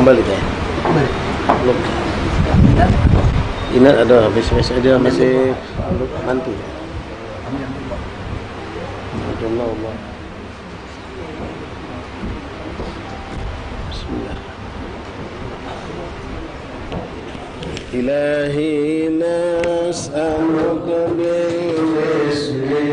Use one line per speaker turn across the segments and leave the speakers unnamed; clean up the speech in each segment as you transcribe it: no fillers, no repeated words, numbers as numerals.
Kembali deh. Belum. Ini ada habis-habis dia masih nanti. Allah. Bismillah. Ilahi nas'aluka bismillah.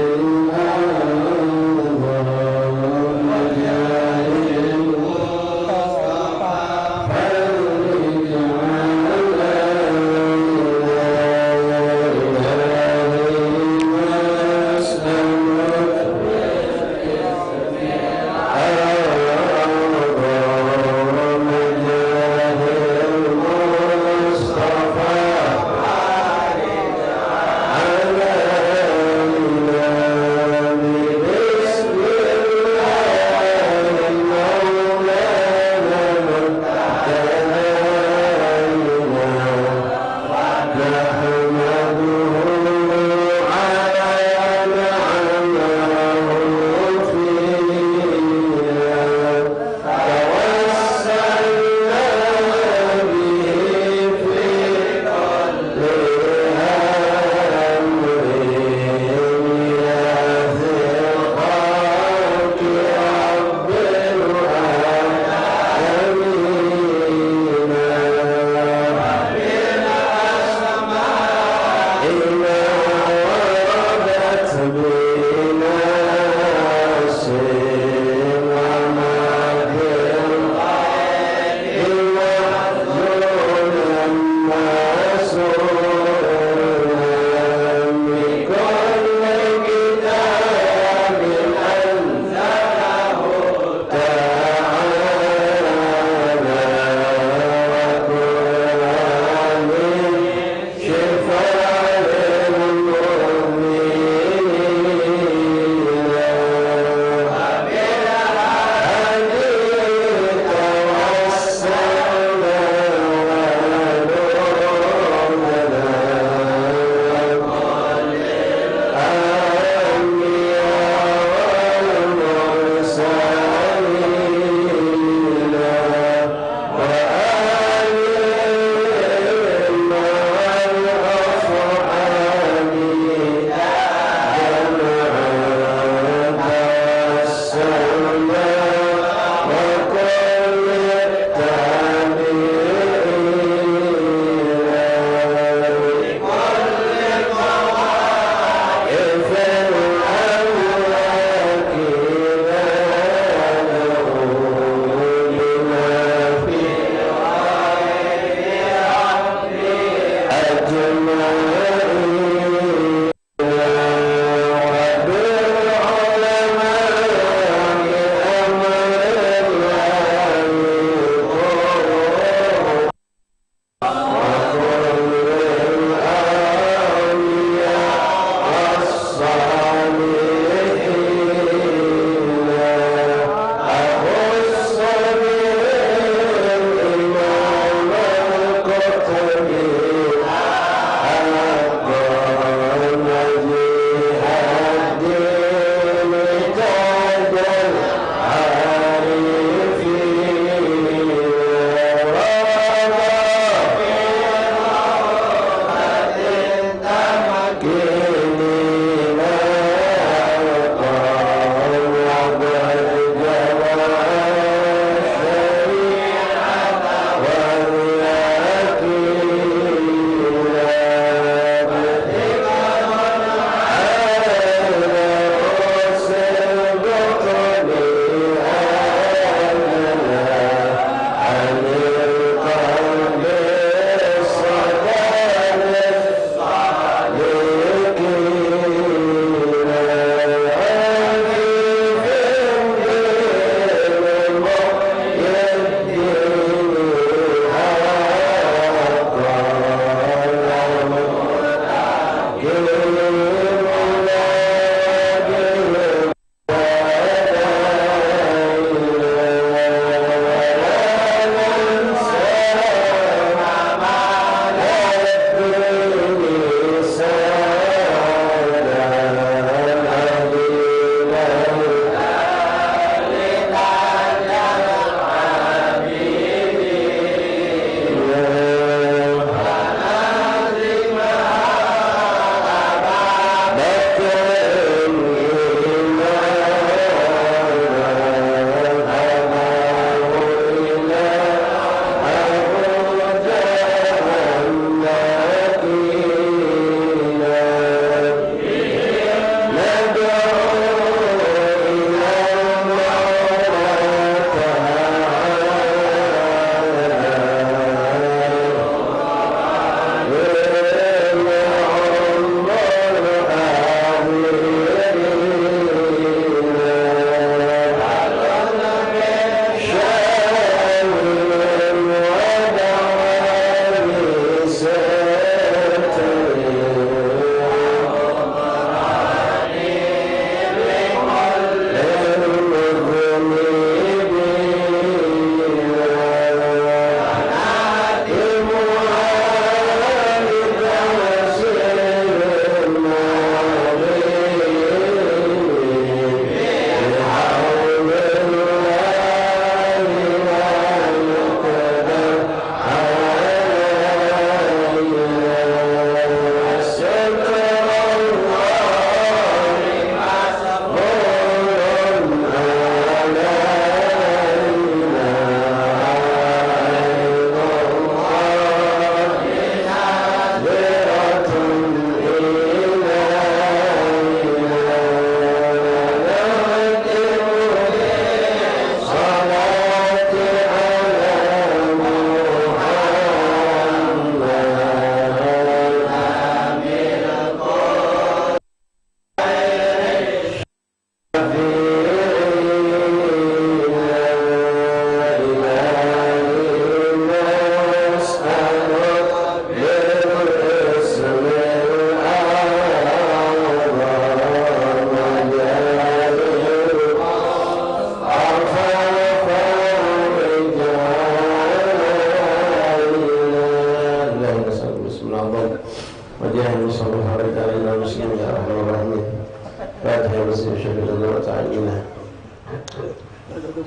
بس شهد الله تعالى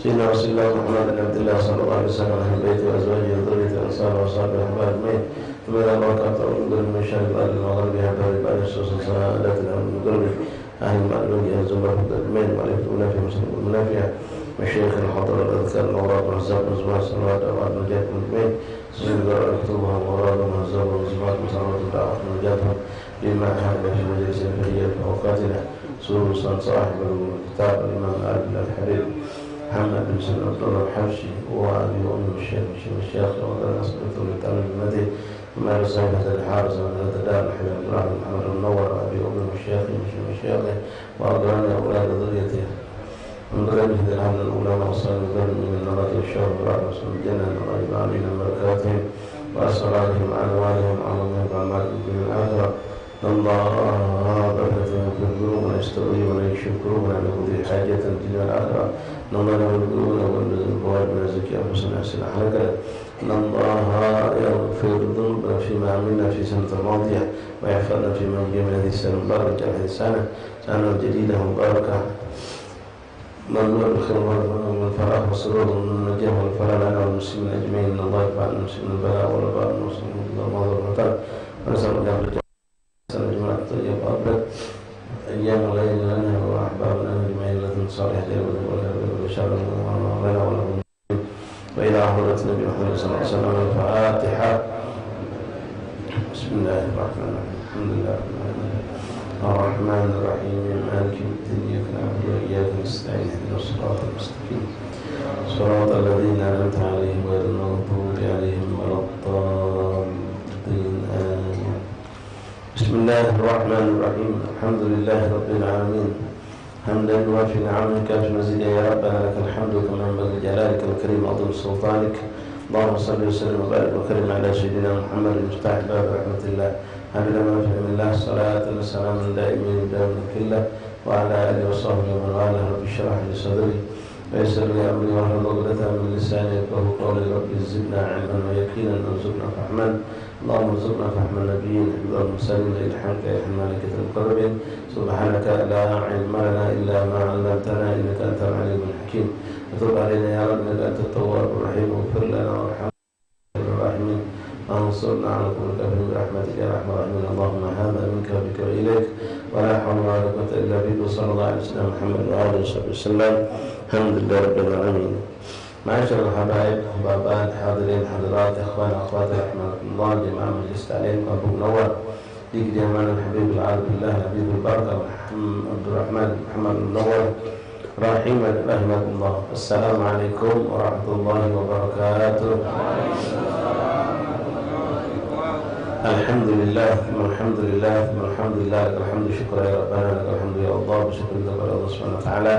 سيدنا رسول الله محمد بن عبد الله صلى الله عليه وسلم أهل بيته وأزواجه وذريته وأنصاره وأصحابه وأحبابه أجمعين ثم إلى الله تعالى من شر الأرض المغربها بعد السوس سادات الأمر المغربي أهل المعلوم يهزمه أجمعين وعليكم المنافع مسلم المنافع مشايخ الحضر الأذكار الأوراق والرزاق والزمان السنوات أوعاد نجاة المجمعين سيد القراء كتبها وأوراد ومهزاب والزمات وصنوات الدعوة ونجاتهم لما أحد في مجلس الفرية وأوقاتنا سور صاحب الكتاب الإمام الحبيب محمد بن سلم عبد الله الحبشي وأبي وأم الشيخ وغير أصدقائه للتعليم المدني وما رسالة الحارس ومن الدار الحبيب الرحمن محمد المنور وأبي وأم الشيخ مشايخه وأقران أولاد ذريته من غيره العمل الأولى وصال ذل من نظرة الشهر برحمة رسول الجنة ورحمة علينا بركاتهم وأسرارهم وأنوارهم وعلمهم وأعمالهم من الآخرة الله بركة يكبرون ويستغني ويشكرون له ذي حاجة الدنيا والآخرة الله يرزقون والبواب من زكي أنفسنا أحسن حركة الله يغفر ذنوبنا فيما عملنا في سنة الماضية ويحفظنا فيما جاء من هذه السنة المباركة هذه سنة جديدة مباركة ممنوع الخير والفلاح والسرور والنجاح والفلاح لنا والمسلمين أجمعين إن الله يفعل المسلمين البلاء والباء والمسلمين الله والمطر ونسأل الله سنة جماعة الطيب وأبرد أيام الليل لنا وأحبابنا أجمعين الذين صالح جل وشر وغير ولهم وإلى حضرة النبي محمد صلى الله عليه وسلم الفاتحة بسم الله الرحمن الرحيم الحمد لله رب العالمين الرحمن الرحيم مالك يوم الدين إياك نعبد وإياك نستعين اهدنا الصراط المستقيم صراط الذين أنعمت عليهم غير المغضوب عليهم ولا الضالين آمين بسم الله الرحمن الرحيم الحمد لله رب العالمين حمدا يوافي نعمك كافي مزيد يا ربنا لك الحمد كما ينبغي لجلالك الكريم وعظيم سلطانك اللهم صل وسلم وبارك وكرم على سيدنا محمد مفتاح باب رحمة الله حمد ما فهم الله صلاة وسلام دائمين دائما كله وعلى آله وصحبه ومن والاه رب اشرح لي صدري ويسر لي أمري واحلل عقدة من لساني يفقهوا قولي رب زدنا علما ويقينا وارزقنا فهما اللهم ارزقنا فهم النبيين حفظ المرسلين إلحاقك يا حمالك المقربين سبحانك لا علم لنا إلا ما علمتنا إنك أنت العليم الحكيم وتب علينا يا رب إنك أنت التواب الرحيم واغفر لنا وارحمنا الراحمين وانصرنا على القوم الكافرين برحمتك يا ارحم الراحمين اللهم هذا منك بك واليك ولا حول ولا قوه الا بك وصلى الله على سيدنا محمد وعلى اله وصحبه وسلم الحمد لله رب العالمين. معاشر الحبايب احبابات حاضرين حضرات اخوان اخوات رحمكم الله جميعا مجلس تعليم ابو منور ليك جمال الحبيب العارف بالله حبيب البركه عبد الرحمن محمد المنور رحمكم الله. السلام عليكم ورحمه الله وبركاته. الحمد لله والحمد لله والحمد لله لك الحمد شكرا يا ربنا لك الحمد يا الله بشكر kepada Allah Subhanahu wa taala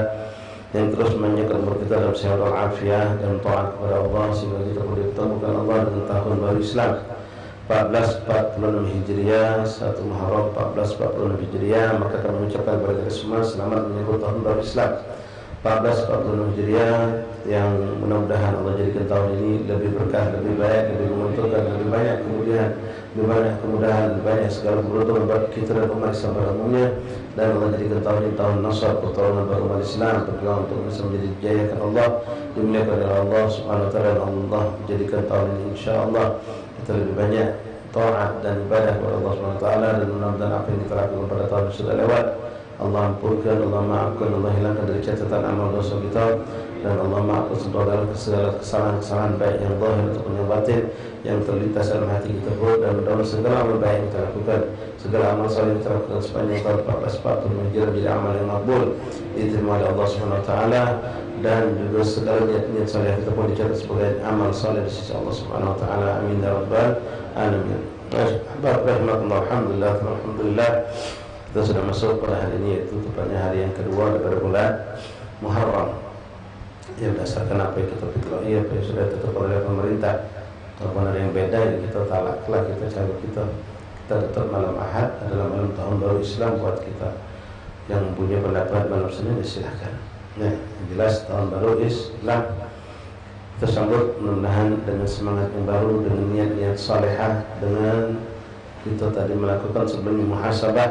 yang terus menjaga umur kita dalam sehat walafiat dan taat kepada Allah sehingga kita boleh bertemukan Allah dengan tahun baru Islam 1446 Hijriah 1 Muharram 1446 Hijriah. Maka kami mengucapkan kepada kita semua selamat menyambut tahun baru Islam 1446 Hijriah yang mudah-mudahan Allah jadikan tahun ini lebih berkah, lebih baik, lebih menguntungkan, lebih banyak kemudian lebih banyak kemudahan, lebih banyak segala keberuntungan bagi kita dan umat Islam pada umumnya, dan Allah jadikan tahun ini tahun nasr, pertolongan bagi umat Islam, berjuang untuk bisa menjadi jaya karena Allah, dimuliakan oleh Allah Subhanahu wa taala. Allah jadikan tahun ini insyaallah kita lebih banyak taat dan ibadah kepada Allah Subhanahu wa taala, dan mudah-mudahan apa yang kita lakukan pada tahun sudah lewat Allah ampunkan, Allah maafkan, Allah hilangkan dari catatan amal dosa kita, dan Allah maafkan segala kesalahan-kesalahan baik yang zahir ataupun yang batin yang terlintas dalam hati kita pun, dan dalam segala amal baik yang kita lakukan, segala amal saleh yang kita lakukan sepanjang tahun 1440 Hijriah menjadi amal yang makbul diterima oleh Allah Subhanahu wa taala, dan juga segala niat-niat saleh kita pun dicatat sebagai amal saleh di sisi Allah Subhanahu wa taala. Amin ya rabbal alamin. Rahmatullah, alhamdulillah. Kita sudah masuk pada hari ini, yaitu tepatnya hari yang kedua daripada bulan Muharram. Ya, berdasarkan apa yang kita pikirkan, apa yang sudah ditetapkan oleh pemerintah. Walaupun ada yang beda, ya kita talaklah, kita cari kita tetap malam Ahad adalah malam tahun baru Islam buat kita. Yang punya pendapat malam Senin silahkan. Nah, yang jelas tahun baru Islam kita sambut mudah-mudahan dengan semangat yang baru, dengan niat-niat salehah, dengan kita tadi melakukan sebelum muhasabah,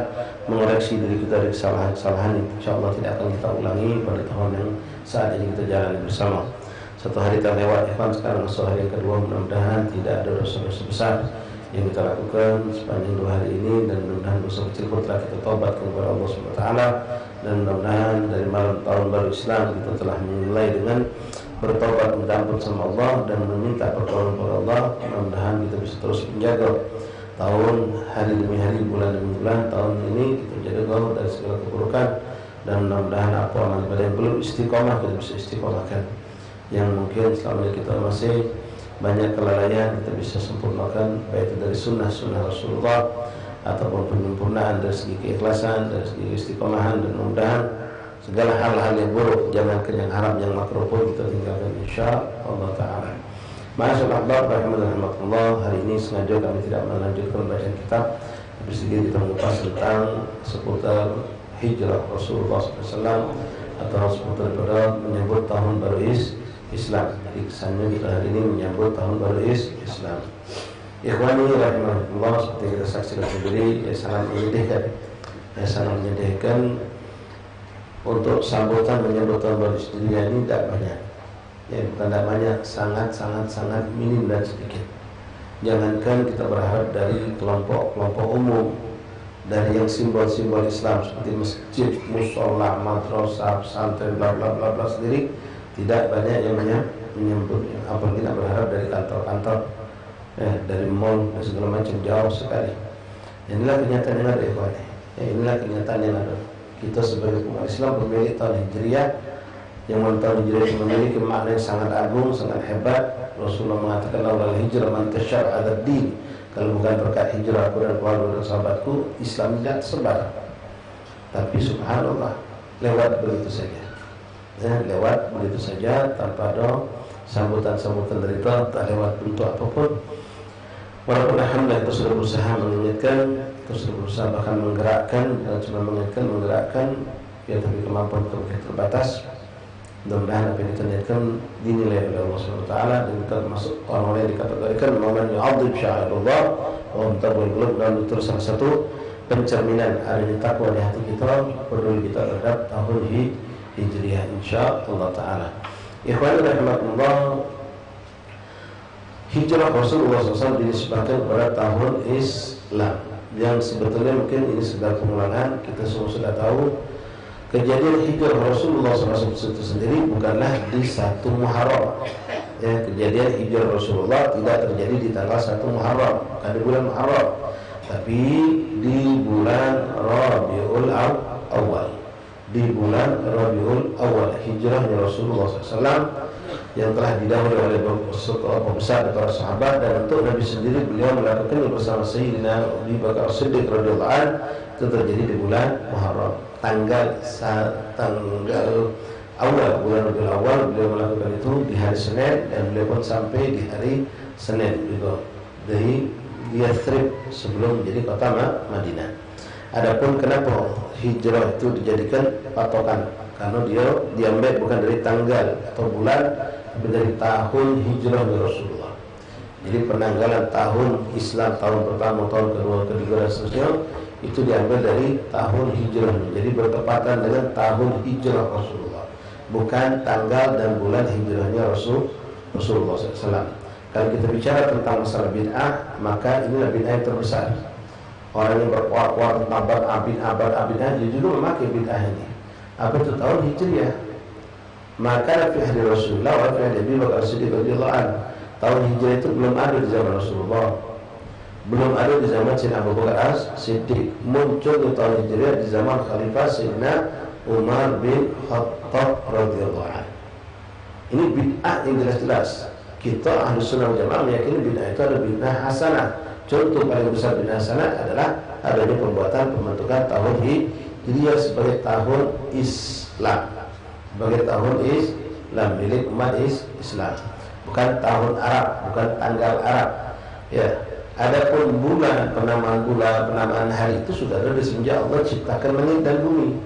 mengoreksi diri kita dari kesalahan-kesalahan yang insyaallah tidak akan kita ulangi pada tahun yang saat ini kita jalani bersama. Satu hari telah lewat, ikhwan, sekarang masuk hari yang kedua. Mudah-mudahan tidak ada dosa-dosa besar yang kita lakukan sepanjang 2 hari ini, dan mudah-mudahan dosa kecil pun telah kita taubat kepada Allah Subhanahu wa taala, dan mudah-mudahan dari malam tahun baru Islam kita telah memulai dengan bertobat, minta ampun sama Allah dan meminta pertolongan kepada Allah. Mudah-mudahan kita bisa terus menjaga tahun hari demi hari, bulan demi bulan tahun ini kita jaga dari segala keburukan, dan mudah-mudahan apa amal ibadah yang belum istiqomah kita bisa istiqomahkan. Yang mungkin selama ini kita masih banyak kelalaian kita bisa sempurnakan, baik itu dari sunnah Rasulullah ataupun penyempurnaan dari segi keikhlasan, dari segi istiqomahan, dan mudah-mudahan segala hal-hal yang buruk, jangankan yang haram, yang makruh pun kita tinggalkan insyaallah taala. Ma'asyiral ahbab rahimakumullah, hari ini sengaja kami tidak melanjutkan bacaan kitab, tapi sedikit kita mengupas tentang seputar hijrah Rasulullah SAW atau seputar pada menyambut tahun baru Islam. Jadi kesannya kita hari ini menyambut tahun baru Islam. Ikhwani rahimakumullah, seperti kita saksikan sendiri, sangat menyedihkan untuk sambutan menyambut tahun baru Islam ini tidak banyak. Ya, bukan tidak banyak, sangat minim dan sedikit. Jangankan kita berharap dari kelompok-kelompok umum, dari yang simbol-simbol Islam seperti masjid, musola, madrasah, pesantren, bla bla bla bla sendiri, tidak banyak yang menyambut. Apalagi kita berharap dari kantor-kantor, dari mall dan segala macam, jauh sekali. Inilah kenyataan yang ada, ikhwan. Inilah kenyataan yang ada. Kita sebagai umat Islam pemilik tahun Hijriah, yang tahun Hijriah itu memiliki makna yang sangat agung, sangat hebat. Rasulullah mengatakan, "Laulal hijrah man tasyar'a ad-din." Kalau bukan berkat hijrah aku dan keluarga dan sahabatku, Islam tidak tersebar. Tapi subhanallah, lewat begitu saja. Lewat begitu saja tanpa ada sambutan-sambutan dari itu, tak lewat bentuk apapun. Walaupun alhamdulillah kita sudah berusaha mengingatkan, kita sudah berusaha bahkan menggerakkan, dan cuma menggerakkan, ya tapi kemampuan kita mungkin terbatas. Mudah-mudahan apa yang kita niatkan dinilai oleh Allah SWT, dan kita termasuk orang-orang yang dikategorikan man yu'adzim sya'airallah wa mutabul qulub, dan itu salah satu pencerminan adanya takwa di hati kita, peduli kita terhadap tahun Hijriah insyaallah taala. Ikhwan rahimakumullah, hijrah Rasulullah SAW dinisbahkan kepada tahun Islam, yang sebetulnya mungkin ini sekedar pengulangan. Kita semua sudah tahu kejadian hijrah Rasulullah SAW itu sendiri bukanlah di 1 Muharram. Kejadian hijrah Rasulullah tidak terjadi di tanggal 1 Muharram, bukan di bulan Muharram, tapi di bulan Rabiul Awal. Di bulan Rabiul Awal hijrahnya Rasulullah SAW, yang telah didahului oleh pembesar dan para sahabat, dan untuk Nabi sendiri beliau melakukannya bersama Sayyidina Abu Bakar Siddiq radhiyallahu anhu. Itu terjadi di bulan Muharram, tanggal awal bulan Rabiul Awal. Beliau melakukan itu di hari Senin, dan beliau pun sampai di hari Senin juga dari Yathrib sebelum menjadi kota Madinah. Adapun kenapa hijrah itu dijadikan patokan, karena dia diambil bukan dari tanggal atau bulan, tapi dari tahun hijrah Rasulullah. Jadi penanggalan tahun Islam, tahun pertama, tahun kedua, ketiga dan seterusnya, itu diambil dari tahun hijrah. Jadi bertepatan dengan tahun hijrah Rasulullah, bukan tanggal dan bulan hijrahnya Rasulullah SAW. Kalau kita bicara tentang masalah bid'ah, maka inilah bid'ah yang terbesar. Orang yang berkuat-kuat tentang bid'ah, dia juga memakai bid'ah ini. Apa itu tahun hijriah? Maka fi ahli Rasulullah wa fi ahli Abi Bakar Siddiq radhiyallahu anhu. Tahun hijriah itu belum ada di zaman Rasulullah, belum ada di zaman Sayyidina Abu Bakar Siddiq. Muncul di tahun hijriah di zaman Khalifah Sayyidina Umar bin Khattab radhiyallahu anhu. Ini bid'ah yang jelas-jelas. Kita ahli sunnah wal jamaah meyakini bid'ah itu ada bid'ah hasanah. Contoh paling besar bid'ah hasanah adalah adanya pembentukan tahun hijriah sebagai tahun Islam, sebagai tahun Islam milik umat Islam, bukan tahun Arab, bukan tanggal Arab. Ya, adapun bulan, penamaan hari itu sudah ada semenjak Allah ciptakan langit dan bumi.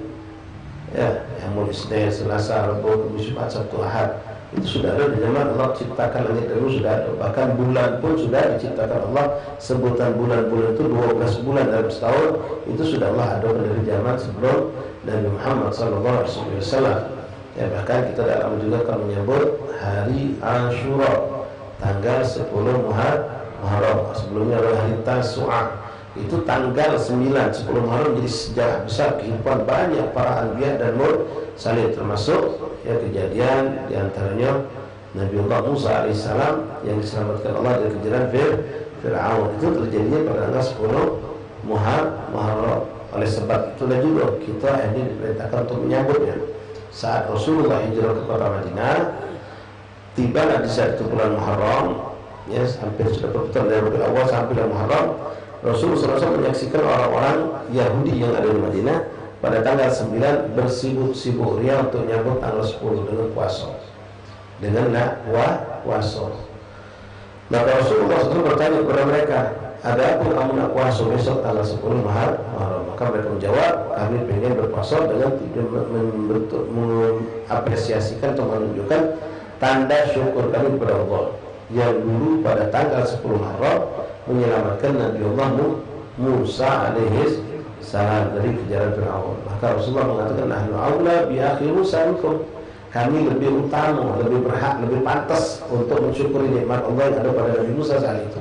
Ya, yang mulai Senin, Selasa, Rabu, Kamis, Jumat, Sabtu, Ahad. Itu sudah ada di zaman Allah ciptakan langit dan bumi, sudah ada. Bahkan bulan pun sudah diciptakan Allah. Sebutan bulan-bulan itu 12 bulan dalam setahun, itu sudah Allah adakan dari zaman sebelum Nabi Muhammad SAW. Ya, bahkan kita dalam juga akan menyebut hari Ashura, tanggal 10 Muharram. Sebelumnya adalah hari Tasu'a. Itu tanggal 9 10 Muharram jadi sejarah besar kehidupan banyak para anbiya dan mursalin, termasuk ya kejadian diantaranya Nabiullah Musa alaihissalam yang diselamatkan Allah dari kejaran Fir'aun. Itu terjadinya pada tanggal 10 Muharram. Oleh sebab itulah juga kita ini diperintahkan untuk menyambutnya. Saat Rasulullah hijrah ke kota Madinah, tibalah di saat itu bulan Muharram, ya hampir sudah berputar dari bulan awal sampai bulan Muharram. Rasulullah SAW menyaksikan orang-orang Yahudi yang ada di Madinah pada tanggal 9 bersibuk-sibuk ria untuk menyambut tanggal 10 dengan puasa. Dengan puasa. Maka Rasulullah SAW bertanya kepada mereka, ada apa kamu nak puasa besok tanggal 10 Muharram? Maka mereka menjawab, kami ingin berpuasa dengan mengapresiasikan atau menunjukkan tanda syukur kami kepada Allah yang dulu pada tanggal 10 Muharram menyelamatkan Nabiullah Musa alaihi salam dari kejaran Fir'aun. Maka Rasulullah mengatakan, nahnu aula bi akhi Musa minkum. Kami lebih utama, lebih berhak, lebih pantas untuk mensyukuri nikmat Allah yang ada pada Nabi Musa saat itu.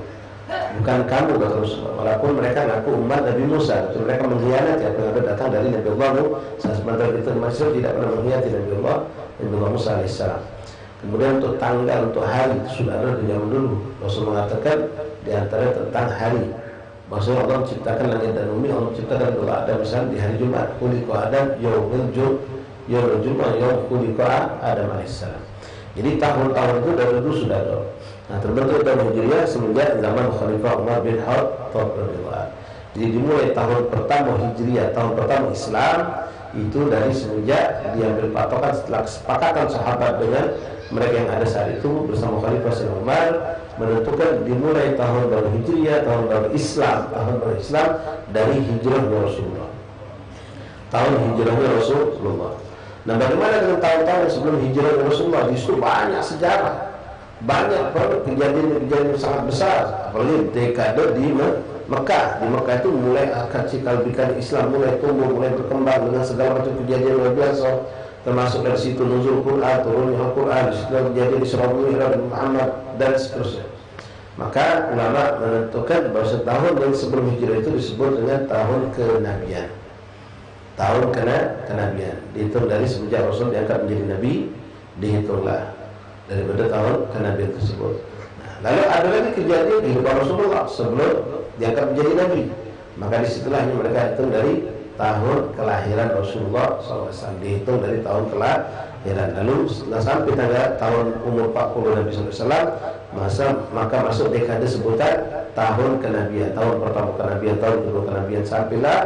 Bukan kamu, kata Rasulullah. Walaupun mereka ngaku umat Nabi Musa, itu mereka mengkhianati apa yang datang dari Nabiullah Musa. Sementara kita manusia tidak pernah mengkhianati Nabiullah Musa alaihissalam. Kemudian untuk tanggal, untuk hari itu sudah ada di zaman dulu. Rasul mengatakan di antara tentang hari. Maksudnya Allah menciptakan langit dan bumi, Allah menciptakan dua Adam misalnya di hari Jumat. Khuliqa Adam yaumil Jumat, yaum khuliqa Adam alaihissalam. Jadi tahun-tahun itu dari dulu sudah ada. Nah, terbentuk tahun Hijriah semenjak zaman Khalifah Umar bin Khattab radhiyallahu anhu. Jadi dimulai tahun pertama Hijriah, tahun pertama Islam itu dari semenjak diambil patokan setelah kesepakatan sahabat dengan mereka yang ada saat itu bersama Khalifah Sayyidina Umar menentukan dimulai tahun baru Hijriah, tahun baru Islam dari hijrahnya Rasulullah. Tahun hijrahnya Rasulullah. Nah, bagaimana dengan tahun-tahun sebelum hijrahnya Rasulullah? Justru banyak sejarah, banyak kejadian-kejadian sangat besar. Apalagi dekade di Mekah. Di Mekah itu mulai akar cikal bakal Islam mulai tumbuh, mulai berkembang dengan segala macam kejadian luar biasa. Termasuk dari situ nuzul Quran, turunnya Al-Quran, di situ kejadian Isra Mi'raj Muhammad dan seterusnya. Maka ulama menentukan bahwa setahun yang sebelum hijrah itu disebut dengan tahun kenabian. Tahun kenabian dihitung dari semenjak Rasul diangkat menjadi nabi, dihitunglah daripada tahun kenabian tersebut. Nah, lalu ada lagi kejadian kehidupan Rasulullah sebelum diangkat menjadi nabi. Maka disitulah mereka hitung dari tahun kelahiran Rasulullah SAW, dihitung dari tahun kelahiran. Lalu setelah sampai tahun umur 40 Nabi SAW, maka masuk dekade sebutan tahun kenabian. Tahun pertama kenabian, tahun kedua kenabian, sampailah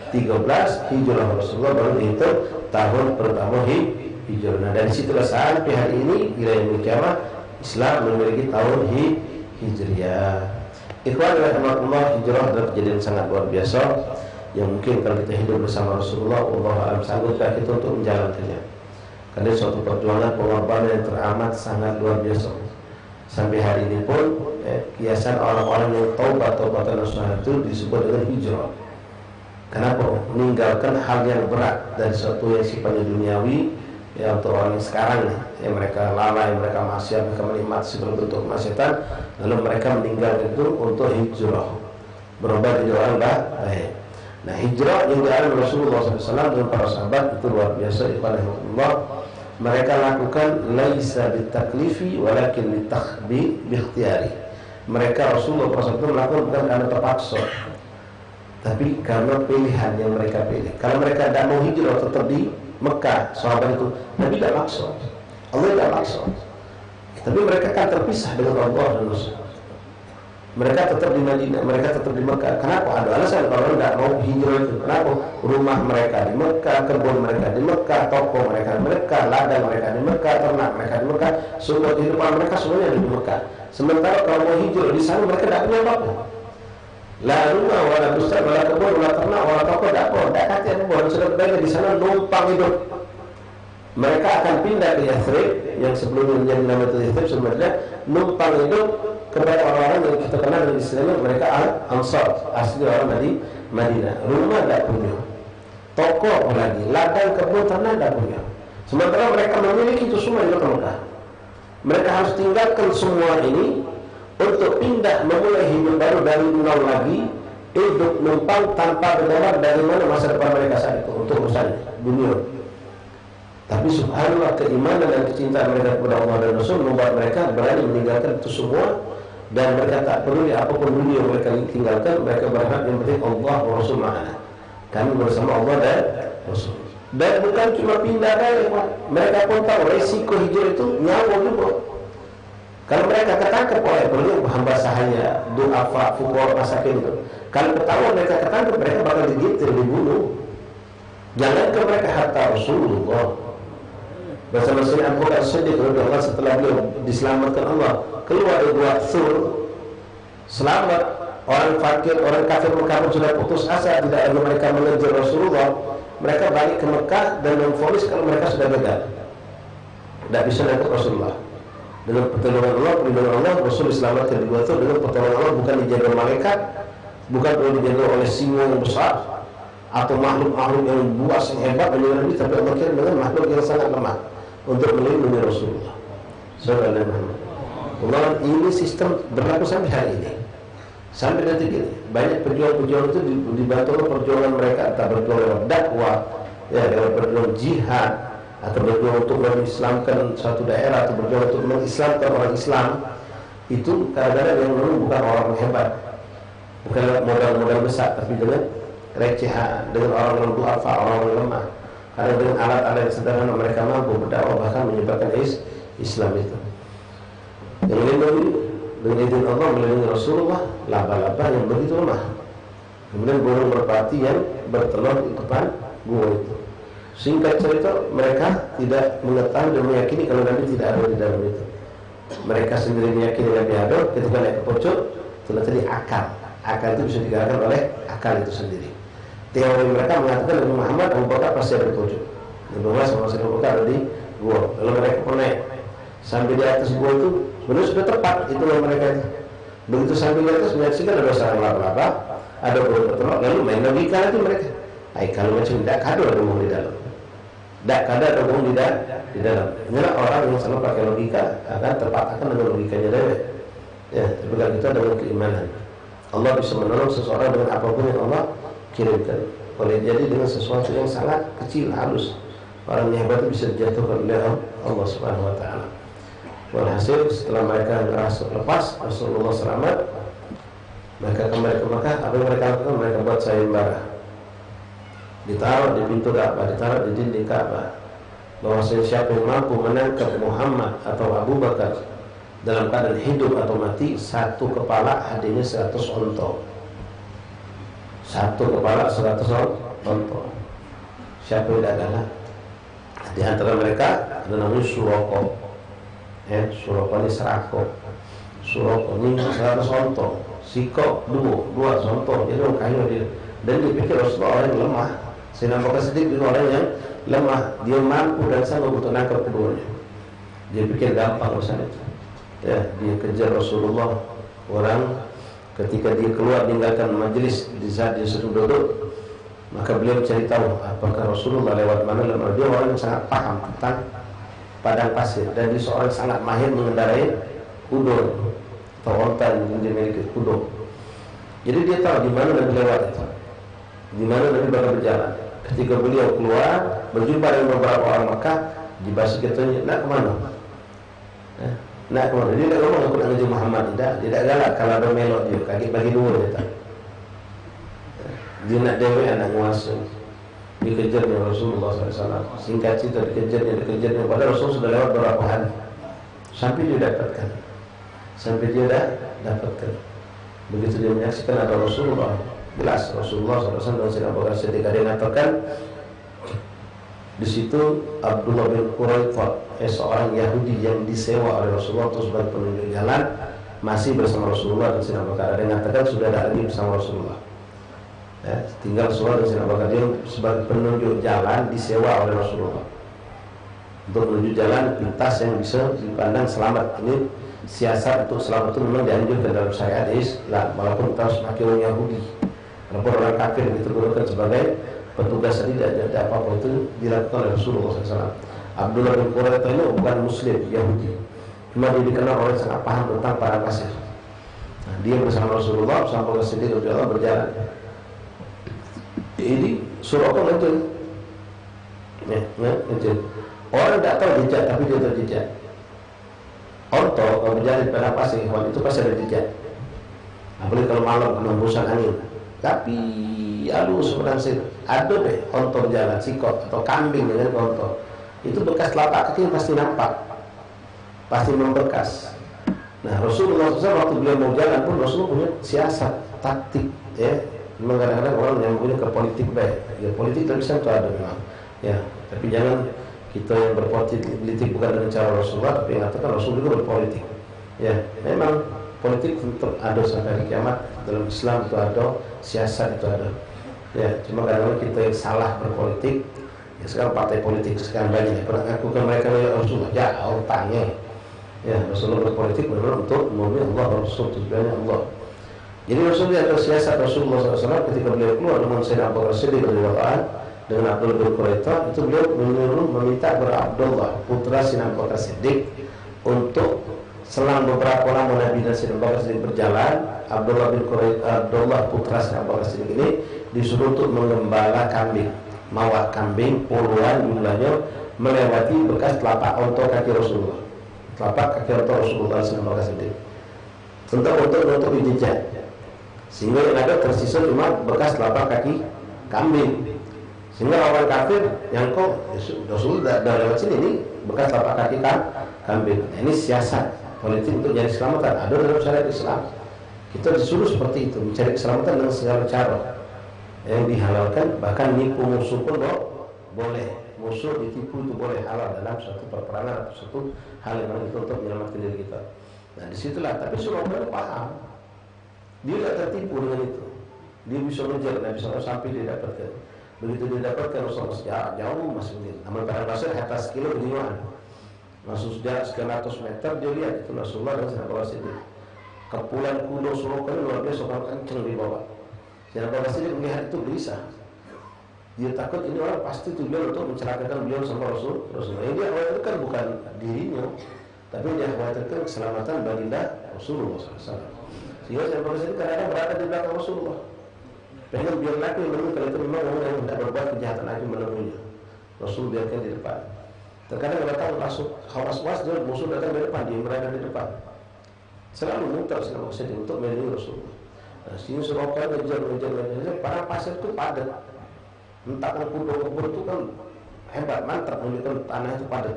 13 hijrah Rasulullah baru dihitung tahun pertama hijrah. Nah, dari situlah sampai hari ini ila yaumil qiyamah Islam memiliki tahun hijriah. Ikhwan rahimakumullah, hijrah adalah kejadian sangat luar biasa yang mungkin kalau kita hidup bersama Rasulullah, Allah alam sanggupkah kita untuk menjalankannya. Karena suatu perjuangan pengorbanan yang teramat sangat luar biasa. Sampai hari ini pun kiasan orang-orang yang taubat-taubatan nasuha itu disebut dengan hijrah. Kenapa? Meninggalkan hal yang berat dari suatu yang sifatnya duniawi, ya untuk orang yang sekarang yang mereka lalai, mereka maksiat, mereka menikmati segala bentuk kemaksiatan, lalu mereka meninggalkan itu untuk hijrah, berubah jadi orang baik. Nah, hijrah yang dialami Rasulullah SAW dan para sahabat itu luar biasa. Ikhwanahullah, mereka lakukan laisa bitaklifi walakin biikhtiyari. Mereka Rasulullah SAW melakukan bukan karena terpaksa, tapi karena pilihan yang mereka pilih. Kalau mereka tidak mau hijrah tetap di Mekah, sahabat itu Nabi tidak maksa, Allah tidak maksa, tapi mereka kan terpisah dengan Allah dan Rasul. Mereka tetap di Madinah, mereka tetap di Mekah. Kenapa? Ada alasan kalau tidak mau hijrah itu. Kenapa? Rumah mereka di Mekah, kebun mereka di Mekah, toko mereka di Mekah, ladang mereka di Mekah, ternak mereka di Mekah, semua kehidupan mereka semuanya di Mekah. Sementara kalau mau hijrah di sana mereka tidak punya apa-apa. La rumah, wala bustan, wala kebun, wala ternak, wala toko, tidak apa. Tidak kata apa. Sudah berada di sana numpang hidup. Mereka akan pindah ke Yathrib yang sebelumnya menjadi nama itu Yathrib sebenarnya, numpang hidup kepada orang-orang yang kita kenal dari Islam. Mereka Ansar, asli orang dari Madinah. Rumah tidak punya, toko lagi, ladang kebun tanah tidak punya. Sementara mereka memiliki itu semua di Mekah. Mereka harus tinggalkan semua ini untuk pindah memulai hidup baru dari nol lagi, hidup numpang tanpa benar dari mana masa depan mereka saat itu untuk urusan dunia. Tapi subhanallah, keimanan dan kecintaan mereka kepada Allah dan Rasul membuat mereka berani meninggalkan itu semua, dan mereka tak peduli apapun dunia mereka tinggalkan. Mereka berharap yang penting Allah wa Rasul ma'ana, kami bersama Allah dan Rasul. Dan bukan cuma pindah dari, mereka pun tahu resiko hijrah itu nyawa juga. Kalau mereka ketangkep oleh beliau hamba sahaya, du'afa, fuqara, masakin itu, kalau ketahuan mereka ketangkep, mereka bakal digitir, dibunuh. Jangankan mereka, hatta Rasulullah bersama Sayyidina Abu Bakar Siddiq radhiyallahu setelah beliau diselamatkan Allah keluar dari Gua Thur, selamat. Orang fakir, orang kafir Mekah sudah putus asa, tidak ada mereka mengejar Rasulullah. Mereka balik ke Mekah dan memvonis kalau mereka sudah gagal, tidak bisa nangkep Rasulullah. Dengan pertolongan Allah, perlindungan Allah, Rasul diselamatkan di Gua Thur dengan pertolongan Allah, bukan dijaga malaikat, bukan dijaga oleh singa yang besar atau makhluk-makhluk yang buas yang hebat menyerang Nabi, tapi Allah kirim dengan makhluk yang sangat lemah untuk melindungi Rasulullah sallallahu alaihi wasallam. Ini sistem berlaku sampai hari ini. Sampai detik ini banyak pejuang-pejuang itu dibantu perjuangan mereka, entah berjuang lewat dakwah, ya, lewat berjuang jihad, atau berjuang untuk mengislamkan suatu daerah, atau berjuang untuk mengislamkan orang Islam. Itu kadang-kadang yang bukan orang hebat, bukan modal-modal besar, tapi dengan recehan, dengan orang yang duafa, orang yang lemah. Karena dengan alat-alat yang sederhana mereka mampu berdakwah, bahkan menyebarkan Islam itu. Yang melindungi dengan izin Allah, melindungi Rasulullah, laba-laba yang begitu lemah. Kemudian burung merpati yang bertelur di depan gua itu. Singkat cerita, mereka tidak mengetahui dan meyakini kalau Nabi tidak ada di dalam itu. Mereka sendiri meyakini Nabi ada. Ketika naik ke pojok, telah tadi akal. Akal itu bisa digerakkan oleh akal itu sendiri. Teori mereka mengatakan Nabi Muhammad, Abu Bakar pasti ada di pojok. Nabi Muhammad sama Abu Bakar ada di gua. Lalu mereka pun naik sampai di atas gua itu, sebenarnya sudah tepat itu yang mereka itu. Begitu sampai di atas menyaksikan ada sarang laba-laba, ada burung bertelur, lalu main logika itu mereka. Kalau macam tidak kado ada burung di dalam, tidak kado ada burung di dalam. Inilah orang yang selalu pakai logika akan terpatahkan dengan logikanya dia. Ya, tapi kalau kita dengan keimanan, Allah bisa menolong seseorang dengan apapun yang Allah kirimkan. Boleh jadi dengan sesuatu yang sangat kecil, halus. Orang yang hebat itu bisa dijatuhkan oleh Allah Subhanahu Wa Taala. Walhasil setelah mereka lepas, Rasulullah selamat, mereka kembali ke Mekah. Apa yang mereka lakukan? Mereka buat sayembara, ditaruh di pintu Ka'bah, ditaruh di dinding Ka'bah, bahwasanya siapa yang mampu menangkap Muhammad atau Abu Bakar dalam keadaan hidup atau mati, satu kepala hadiahnya 100 onto. Satu kepala 100 onto. Siapa yang tidak kalah? Di antara mereka ada namanya Suroko. Suroko ini serako. Suroko ini 100 onto. Siko dua onto. Jadi orang kaya dia. Dan dipikir Rasulullah orang yang lemah. Saya nampakkan sedikit orang yang lemah. Dia mampu dan sanggup untuk nangkap keduanya. Dia pikir gampang urusan itu. Ya, dia kejar Rasulullah. Orang ketika dia keluar meninggalkan majelis di saat dia sedang duduk, maka beliau cari tahu apakah Rasulullah lewat mana. Dia orang yang sangat paham tentang padang pasir, dan dia seorang sangat mahir mengendarai kuda atau onta yang dimiliki kuda. Jadi dia tahu di mana Nabi lewat itu, di mana Nabi bakal berjalan. Ketika beliau keluar berjumpa dengan beberapa orang Makkah, dibahas katanya, nak kemana? Nak kemana? Dia tidak ngomong aku nak ngejar Muhammad, tidak galak. Kalau ada melot dia kaget bagi dua dia tak. Dia nak dewe anak nguasa, dikejarnya Rasulullah SAW. Singkat cerita dikejarnya. Padahal Rasul sudah lewat beberapa hari sampai dia dapatkan. Begitu dia menyaksikan ada Rasulullah, jelas Rasulullah SAW dan Sayyidina Abu Bakar Siddiq. Ada yang mengatakan di situ Abdullah bin Quraithah, seorang Yahudi yang disewa oleh Rasulullah untuk sebagai penunjuk jalan, masih bersama Rasulullah dan Sayyidina Abu Bakar. Ada yang mengatakan sudah ada lagi bersama Rasulullah. Ya, tinggal Rasulullah dan Sayyidina Abu Bakar, dia sebagai penunjuk jalan disewa oleh Rasulullah. untuk menuju jalan pintas yang bisa dipandang selamat. Ini siasat untuk selamat itu memang dianjurkan dalam syariat Islam, walaupun kita harus pakai orang Yahudi. Walaupun orang kafir itu gunakan sebagai petugas, tidak ada apa-apa, itu dilakukan oleh Rasulullah SAW. Abdullah bin Quraithah ini bukan Muslim, Yahudi, cuma dia dikenal orang sangat paham tentang para pasir. Nah, dia bersama Rasulullah sampai ke Siddiq radhiyallahu berjalan. Ini Suraqah itu, itu orang tidak tahu jejak, tapi dia tahu jejak. Onto kalau berjalan di padang pasir, itu pasti ada jejak. Apalagi kalau malam hembusan angin. Tapi halus sebenarnya ada deh onto berjalan, sikot atau kambing dengan onto. Itu bekas telapak kaki pasti nampak, pasti membekas. Nah, Rasulullah SAW waktu beliau mau jalan pun Rasulullah punya siasat, taktik, ya. Memang kadang-kadang orang yang punya ke politik baik, ya politik tak bisa itu ada memang, ya. Tapi jangan kita yang berpolitik bukan dengan cara Rasulullah, tapi yang katakan Rasul juga berpolitik, ya. Memang politik untuk ada sampai hari kiamat dalam Islam itu ada, siasat itu ada, ya. Cuma kadang-kadang kita yang salah berpolitik. Ya, sekarang partai politik sekarang banyak pernah ngaku ke mereka ya Rasulullah jauh tanya, ya Rasulullah berpolitik benar untuk memuji Allah, Rasul tujuannya Allah. Jadi Rasulullah ada siasat Rasulullah SAW ketika beliau keluar dengan Sayyidina Abu Bakar Siddiq radhiyallahu anhu dengan Abdullah bin Quraithah, itu beliau meminta kepada Abdullah putra Sayyidina Abu Bakar Siddiq untuk selang beberapa lama Nabi dan Sayyidina Abu Bakar Siddiq berjalan. Abdullah putra Sayyidina Abu Bakar Siddiq ini disuruh untuk mengembala kambing, mawar kambing puluhan jumlahnya, melewati bekas telapak onto kaki Rasulullah, telapak kaki onto Rasulullah SAW, untuk dijejak, sehingga yang ada tersisa cuma bekas telapak kaki kambing, sehingga orang kafir yang kok Rasulullah dah lewat sini, ini bekas telapak kaki kambing. Nah, ini siasat politik untuk mencari keselamatan ada dalam syariat Islam. Kita disuruh seperti itu, mencari keselamatan dengan segala cara yang dihalalkan, bahkan nipu musuh pun boleh. Musuh ditipu itu boleh, halal dalam suatu peperangan atau suatu hal yang itu untuk menyelamatkan diri kita. Nah disitulah, tapi Suraqah paham, dia tidak tertipu dengan itu. Dia bisa mengejar Nabi SAW sampai dia dapatkan. Begitu dia dapatkan Rasulullah jauh masih mungkin. Namun pada pasir atas kilo beginian, masuk sejak sekian ratus meter dia lihat itu Rasulullah dan Sahabat Siddiq. Kepulan kuda Suraqah luar biasa, kencang di bawah. Sayyidina Abu Bakar Siddiq melihat itu gelisah. Dia takut ini orang pasti tujuan untuk mencelakakan beliau sama Rasulullah. Ini dia khawatirkan bukan dirinya, tapi dia khawatirkan keselamatan baginda Rasulullah SAW. Sehingga Sayyidina Abu Bakar Siddiq kadang-kadang berada di belakang Rasulullah. Pengen biar laki menemui, kalau itu memang orang yang tidak berbuat kejahatan lagi menemuinya. Rasul biarkan di depan. Terkadang datang langsung was-was, dia musuh datang di depan, dia berada di depan. Selalu mutar Sayyidina Abu Bakar Siddiq untuk melindungi Rasulullah. Nah, sini Suraqah ngejar, para pasir itu padat. Hentakan kuda itu kan hebat, mantap, menunjukkan tanah itu padat.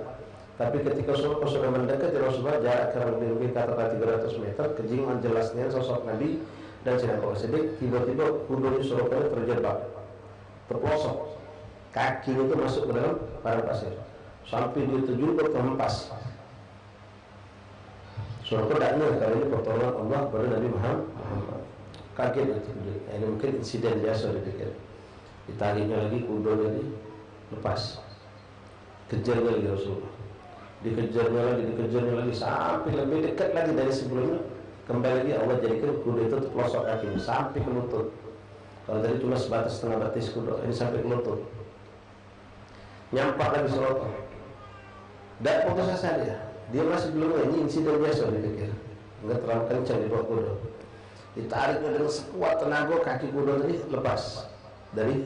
Tapi ketika Suraqah sudah mendekat Rasulullah, jarak kurang lebih kata 300 meter, kejingan jelasnya sosok Nabi dan Sayyidina Abu Bakar Siddiq, tiba-tiba kuda Suraqah terjebak, terpelosok, kaki itu masuk ke dalam padang pasir, sampai dia terjun terhempas. Suraqah tidak ingat kalau ini pertolongan Allah kepada Nabi Muhammad. Kaget itu, ini mungkin insiden biasa dipikir. Ditariknya lagi kuda lagi lepas, kejarnya lagi Rasulullah, dikejarnya lagi sampai lebih dekat lagi dari sebelumnya. Kembali lagi Allah jadikan kuda itu pelosok kakinya sampai ke lutut. Kalau tadi cuma sebatas setengah batis kuda, ini sampai ke lutut. Nyampak lagi Suraqah, tidak putus asa dia masih belum, ini insiden biasa dipikir, nggak terlalu kencang di bawah kuda. Ditariknya dengan sekuat tenaga, kaki kuda tadi lepas dari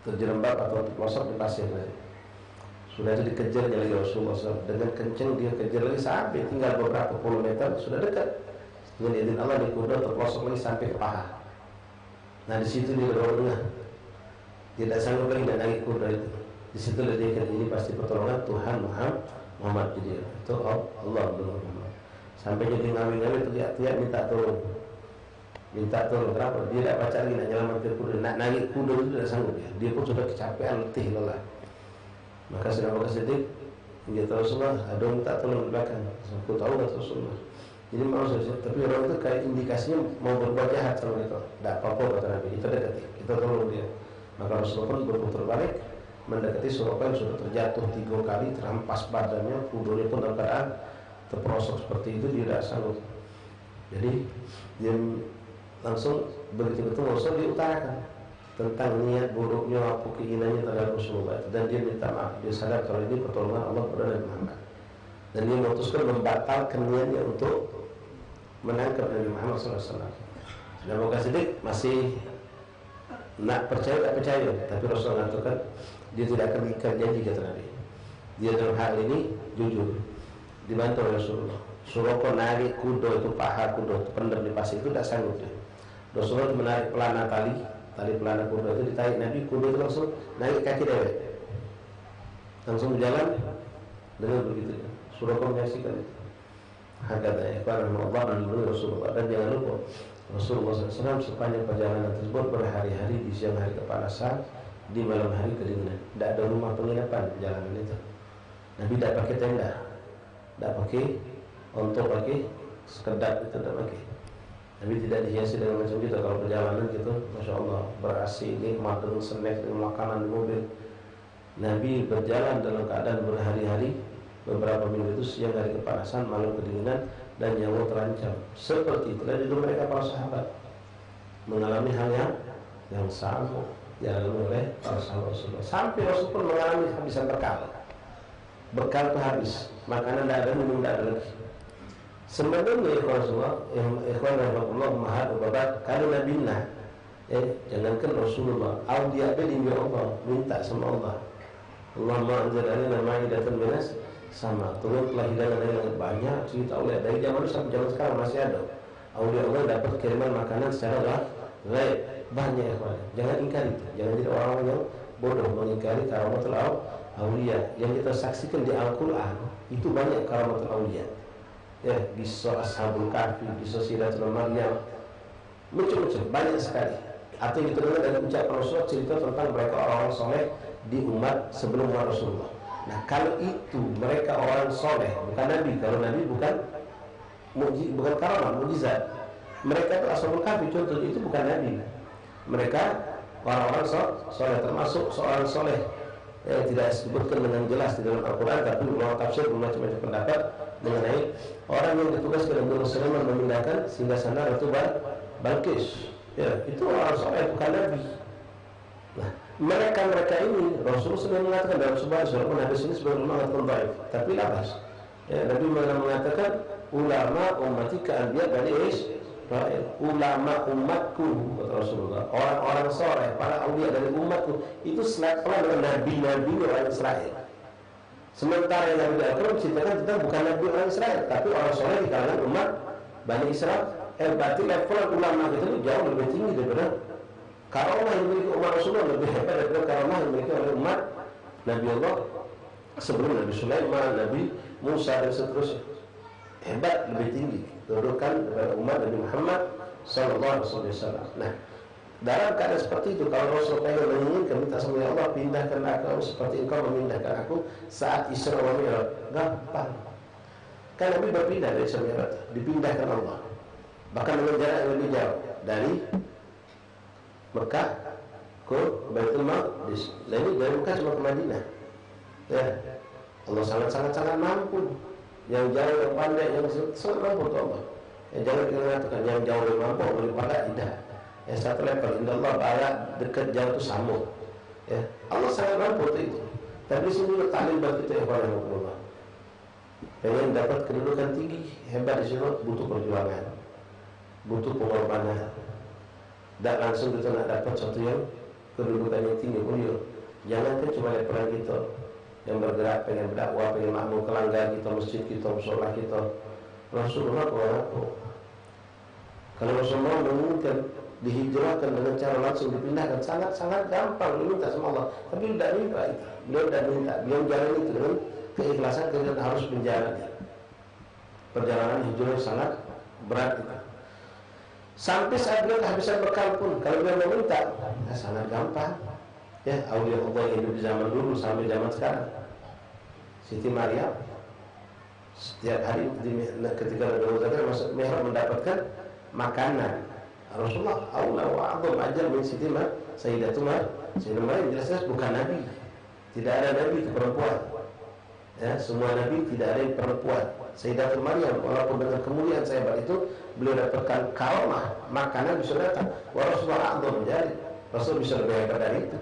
terjerembab atau terpelosok di pasir tadi. Sudah itu dikejar lagi Rasulullah SAW. Dengan kencang dia kejar lagi sampai tinggal beberapa puluh meter, sudah dekat. Dengan izin Allah di kuda terpelosok lagi sampai ke paha. Nah di situ dia berdoa, tidak sanggup lagi dan naik kuda itu. Di situ dia kata ini pasti pertolongan Tuhan Muhammad jadi itu Allah belum. Sampai jadi ngawi-ngawi teriak-teriak minta tolong. Kenapa? Dia tidak baca lagi nak nyelamatkan kuda, nak naik kuda itu tidak sanggup dia pun sudah kecapean, letih, lelah. Maka Sayyidina Abu Bakar Siddiq dia tahu Rasulullah, ada minta tolong di belakang. Aku tahu kata Rasulullah. Jadi mau saja, tapi orang itu kayak indikasinya mau berbuat jahat sama kita. Tidak apa-apa kata Nabi, kita dekati, kita tolong dia. Maka Rasulullah pun berputar balik, mendekati Suraka yang sudah terjatuh 3 kali, terampas badannya, kudurnya pun dalam keadaan terperosok seperti itu, dia tidak sanggup. Jadi dia langsung begitu ketemu Rasul diutarakan tentang niat buruknya, apa keinginannya terhadap Rasulullah, dan dia minta maaf. Dia sadar kalau ini pertolongan Allah kepada Nabi Muhammad, dan dia memutuskan membatalkan niatnya untuk menangkap Nabi Muhammad SAW. Dan Abu Bakar Siddiq masih nak percaya tak percaya, tapi Rasul mengatakan dia tidak akan mengikat janji, kata Nabi. Dia dalam hal ini jujur, dibantu oleh Rasulullah. Suraka narik kuda itu, paha kuda itu pendam di pasir itu, tidak sanggup dia. Rasulullah menarik pelana tali pelana kuda itu, ditarik Nabi, kuda itu langsung naik kaki dewek, langsung berjalan dengan begitu. Suraka menyaksikan itu. Hakata ikhwan Allah dan Rasulullah. Dan jangan lupa Rasulullah SAW sepanjang perjalanan tersebut berhari-hari di siang hari kepanasan, di malam hari kedinginan. Tidak ada rumah penginapan di perjalanan itu. Nabi tidak pakai tenda, tidak pakai untuk pakai sekedap, itu tidak pakai. Nabi tidak dihiasi dengan macam kita. Kalau perjalanan gitu, masya Allah, ber-AC, nikmat dengan snack, dengan makanan di mobil. Nabi berjalan dalam keadaan berhari-hari, beberapa minggu itu, siang hari kepanasan, malam kedinginan, dan nyawa terancam. Seperti itulah juga mereka para sahabat mengalami hal yang sama dialami oleh para sahabat Rasulullah. Sampai Rasul pun mengalami habisan bekal itu habis, makanan tidak ada, minum tidak ada lagi. Sebenarnya Rasulullah, ikhwan rahmatullah mahat babat, kalau Nabi jangankan Rasulullah, awliya demi Allah, minta sama Allah, Allahumma anzil alaina ma'idatan minas sama, turun telah hidangan yang banyak cerita oleh dari zaman dulu sampai zaman sekarang masih ada. Aulia Allah dapat kiriman makanan secara gaib banyak ya, jangan ingkari itu, jangan jadi orang yang bodoh mengingkari karamatul aulia yang kita saksikan di Al-Quran. Itu banyak karamatul aulia ya, kisah Ashabul Kahfi, kisah Sidratul Maryam, macam-macam, banyak sekali. Atau yang kita dengar dari ucapan Rasulullah, cerita tentang mereka orang-orang soleh di umat sebelum Rasulullah. Nah, kalau itu mereka orang soleh, bukan Nabi. Kalau Nabi bukan karamah, mukjizat. Mereka itu Ashabul Kahfi contohnya, itu bukan Nabi. Mereka orang-orang soleh, termasuk seorang soleh yang tidak disebutkan dengan jelas di dalam Al-Quran, tapi ulama tafsir bermacam-macam pendapat mengenai orang yang ditugaskan untuk Sulaiman memindahkan singgasana Ratu Balqis. Ya, itu orang soleh, bukan Nabi. Nah, mereka ini Rasulullah sudah mengatakan dalam sebuah walaupun hadis ini sebagai mengatakan baik, tapi labas. Ya, Nabi mengatakan ulama ummati ka'anbiya bani Israil, ulama umatku, kata Rasulullah, orang-orang soleh, para aulia dari umatku, itu selevel dengan nabi-nabi orang Israel. Sementara yang Nabi Al-Quran ceritakan tentang bukan nabi orang Israel, tapi orang soleh di kalangan umat Bani Israel. Berarti level ulama itu jauh lebih tinggi daripada karamah yang dimiliki umat Rasulullah, lebih hebat daripada karamah yang dimiliki oleh umat Nabi Allah sebelum Nabi Sulaiman, Nabi Musa dan seterusnya. Hebat, lebih tinggi kedudukan daripada umat Nabi Muhammad SAW. Nah, dalam keadaan seperti itu, kalau Rasul pengen menginginkan, minta sama Allah, pindahkan aku seperti engkau memindahkan aku saat Isra wa Mi'raj, gampang. Kan Nabi berpindah dari Isra Mi'raj, dipindahkan Allah, bahkan dengan jarak yang lebih jauh dari Mekah ke Baitul Maqdis. Nah, ini dari Mekah cuma ke Madinah. Ya, Allah sangat mampu. Yang jauh, yang pandai, yang sangat mampu untuk Allah. Jangan kita mengatakan yang jauh lebih mampu, lebih pandai, tidak. Yang satu level, indah Allah, barat, dekat, jauh itu sama. Ya, Allah sangat mampu untuk itu. Tapi di sini taklim bagi kita ikhwan Allah. Pengen dapat kedudukan tinggi, hebat di sini, butuh perjuangan, butuh pengorbanan. Dan langsung kita nak dapat sesuatu yang kedudukan yang tinggi pun yuk. Jangan kan cuma leperan kita yang bergerak, pengen berdakwah, pengen makmur kelanggar kita, masjid kita, musola kita. Rasulullah apa? Kalau Rasulullah menginginkan dihijrahkan dengan cara langsung dipindahkan, sangat gampang, minta sama Allah. Tapi tidak minta itu, beliau tidak minta, beliau jalan itu dengan keikhlasan, kita harus menjalani. Perjalanan hijrah sangat berat itu. Sampai saat beliau kehabisan bekal pun, kalau beliau meminta, sangat gampang. Ya, aulia Allah yang hidup di zaman dulu sampai zaman sekarang, Siti Maryam setiap hari ketika ada zakar masuk mihrab mendapatkan makanan. Rasulullah aula wa a'dham ajal min Siti Maryam, Sayyidatuna Maryam, jelas-jelas bukan Nabi. Tidak ada nabi itu perempuan. Ya, semua nabi tidak ada yang perempuan. Sayyidatul Maryam walaupun dengan kemuliaan sahabat itu beliau dapatkan karamah, makanan bisa datang. Wa Rasulullah a'dzam jadi Rasul bisa lebih hebat dari itu.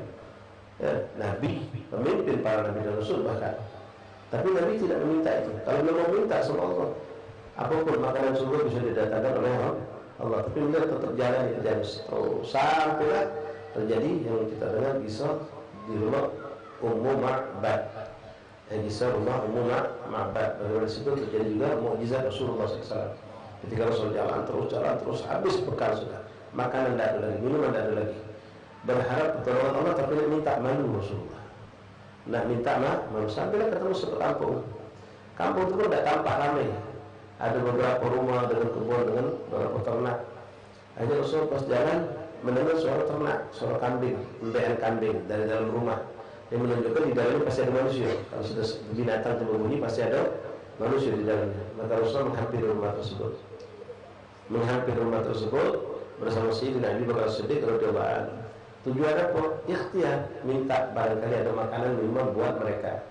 Ya, nabi, pemimpin para nabi dan rasul bahkan. Tapi nabi tidak meminta itu. Kalau beliau meminta sama Allah, apapun makanan surga bisa didatangkan oleh Allah. Tapi beliau tetap jalan di kerjaan sampailah terjadi yang kita dengar bisa di rumah Ummu Ma'bad. Kisah rumah Ummu Ma'bad. Bagaimana situ terjadi juga mukjizat Rasulullah SAW. Ketika Rasul jalan terus habis bekal sudah. Makanan tidak ada lagi, minuman tidak ada lagi. Berharap pertolongan Allah tapi nak minta malu Rasulullah. Nak minta malu sampailah ketemu satu kampung. Kampung itu pun tidak tampak ramai. Ada beberapa rumah dengan kebun dengan beberapa ternak. Hanya Rasul pas jalan mendengar suara ternak, suara kambing, embeen kambing dari dalam rumah. Yang menunjukkan di dalamnya pasti ada manusia. Kalau sudah binatang itu berbunyi pasti ada manusia di dalamnya. Maka Rasulullah menghampiri rumah tersebut. Bersama Sayyidina Abi Bakar Siddiq radhiyallahu anhu. Tujuan apa? Ikhtiar, minta barangkali ada makanan minuman buat mereka.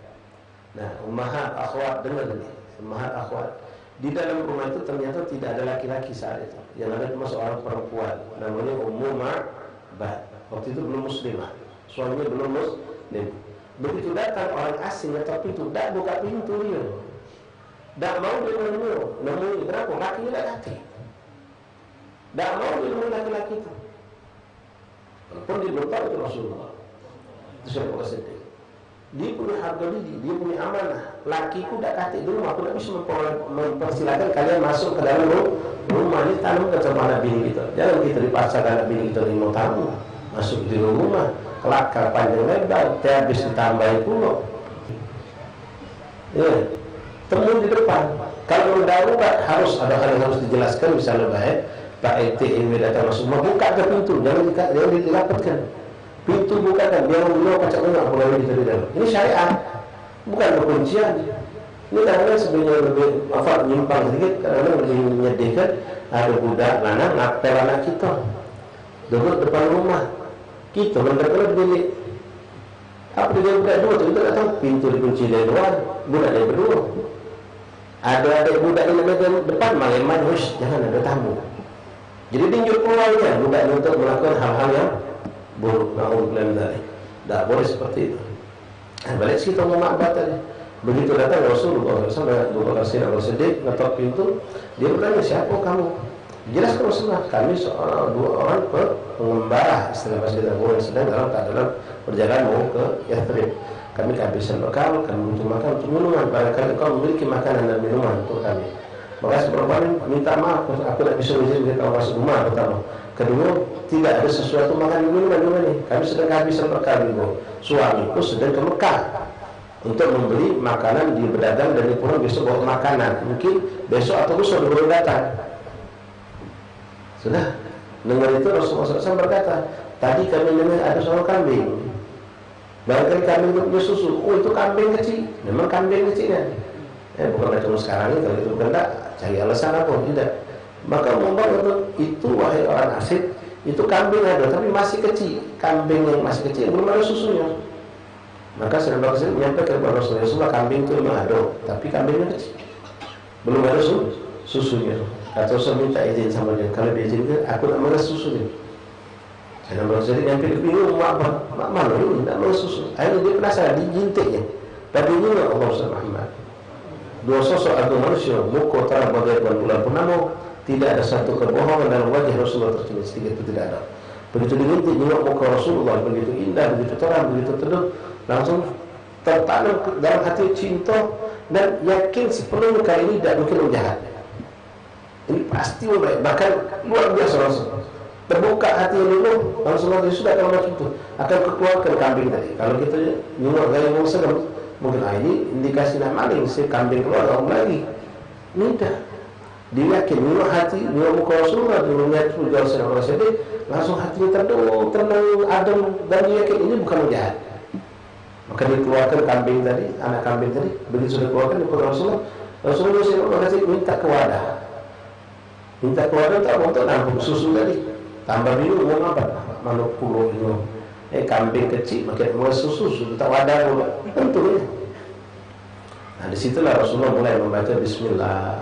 Nah, ummahat akhwat dengar ini. Ummahat akhwat. Di dalam rumah itu ternyata tidak ada laki-laki saat itu. Yang ada cuma seorang perempuan namanya Ummu Ma'bad. Waktu itu belum muslimah. Suaminya belum muslim. Begitu datang orang asing atau pintu, tak buka pintu dia. Tak mau dia menemui berapa? Lakinya tak kaki. Tak mau dia menemui laki-laki itu. Walaupun dia belum tahu itu Rasulullah. Itu saya Bakar Siddiq. Dia punya harga diri, dia punya amanah. Lakiku tak kaki dulu, aku tak bisa mempersilakan kalian masuk ke dalam rumah. Ini tanamkan sama anak bini kita. Jangan kita dipaksakan anak bini kita lima tamu masuk di rumah. Kelakar panjang lebar, habis ditambahin pulau. Ya, temu di depan. Kalau darurat harus ada hal yang harus dijelaskan, misalnya baik Pak RT ini datang masuk, buka ke pintu, jangan dilapatkan. Pintu bukakan, biar beliau kacak-kacak pulau di dalam. Ini syariat, bukan kebencian. Ini kadang-kadang sebenarnya lebih menyimpang sedikit, kadang-kadang lebih menyedihkan. Ada budak lanang ngapel anak kita duduk depan rumah. Kita benar-benar bilik. Apa dia budak dua tu kita tak tahu. Pintu dikunci dari luar, budak dia berdua. Ada adik budak yang ada depan malam jangan ada tamu. Jadi tunjuk peluangnya budak untuk melakukan hal-hal yang buruk. Na'udzubillah dari. Tak boleh seperti itu. Balik kita Ummu Ma'bad tadi. Begitu datang Rasulullah SAW, Abu Bakar Siddiq ngetok pintu, dia bertanya, siapa kamu? Jelas Rasulullah, kami dua orang pengembara, istilah bahasa kita yang sedang dalam perjalanan mau ke Yathrib. Kami kehabisan bekal, kami butuh makan untuk minuman. Barangkali kau memiliki makanan dan minuman untuk kami. Maka seperempuan minta maaf, aku tidak bisa mengizinkan kau masuk rumah pertama. Kedua, tidak ada sesuatu makan minuman ini. Kami sedang kehabisan bekal ibu. Suamiku sedang ke Mekah untuk membeli makanan di pedagang dan dia pulang besok bawa makanan. Mungkin besok atau lusa baru datang. Sudah dengar itu Rasulullah SAW berkata, tadi kami dengar ada seorang kambing. Barangkali kambing itu punya susu. Oh, itu kambing kecil. Memang kambing kecilnya. Bukan macam sekarang ini. Kalau itu bukan tak cari alasan apa tidak. Maka ngomong itu wahai orang asing, itu kambing ada tapi masih kecil. Kambing yang masih kecil belum ada susunya. Maka Sayyidina Bakar Siddiq menyampaikan kepada Rasulullah, kambing itu memang ada, tapi kambingnya kecil. Belum ada susunya. Kata Rasul minta izin sama dia, kalau dia izinkan aku nak mengas susu dia. Sayyidina Bakar Siddiq nyampe bingung, mak mana ini nak mengas susu. Akhirnya dia penasaran, dijintiknya. Tapi ini Allah SWT. Dua sosok agama manusia, muka terang bagaikan bulan purnama, tidak ada satu kebohongan dalam wajah Rasulullah tersebut, sedikit itu tidak ada. Begitu diminta nengok muka Rasulullah, begitu indah, begitu terang, begitu teduh, langsung tertanam dalam hati cinta dan yakin sepenuhnya kali ini tidak mungkin jahat. Ini pasti baik, bahkan luar biasa Rasul. Terbuka hati yang dulu, langsung sudah kalau macam itu akan keluarkan kambing tadi. Kalau kita nengok gaya yang serem, mungkin ini indikasi nak maling, si kambing keluar orang lagi. Tidak. Dia yakin, nengok hati, nengok muka Rasulullah, dia melihat jual Sayyidina Bakar Siddiq, langsung hatinya tenang, adem, dan dia yakin ini bukan jahat. Maka dikeluarkan kambing tadi, anak kambing tadi, begitu sudah keluarkan kepada Rasulullah. Rasulullah SAW minta ke wadah. Minta ke wadah untuk nampung susu tadi. Tambah minum, mau apa? Manuk pulau ini. kambing kecil makin mau susu tak wadah tentu ya. Nah disitulah Rasulullah mulai membaca Bismillah,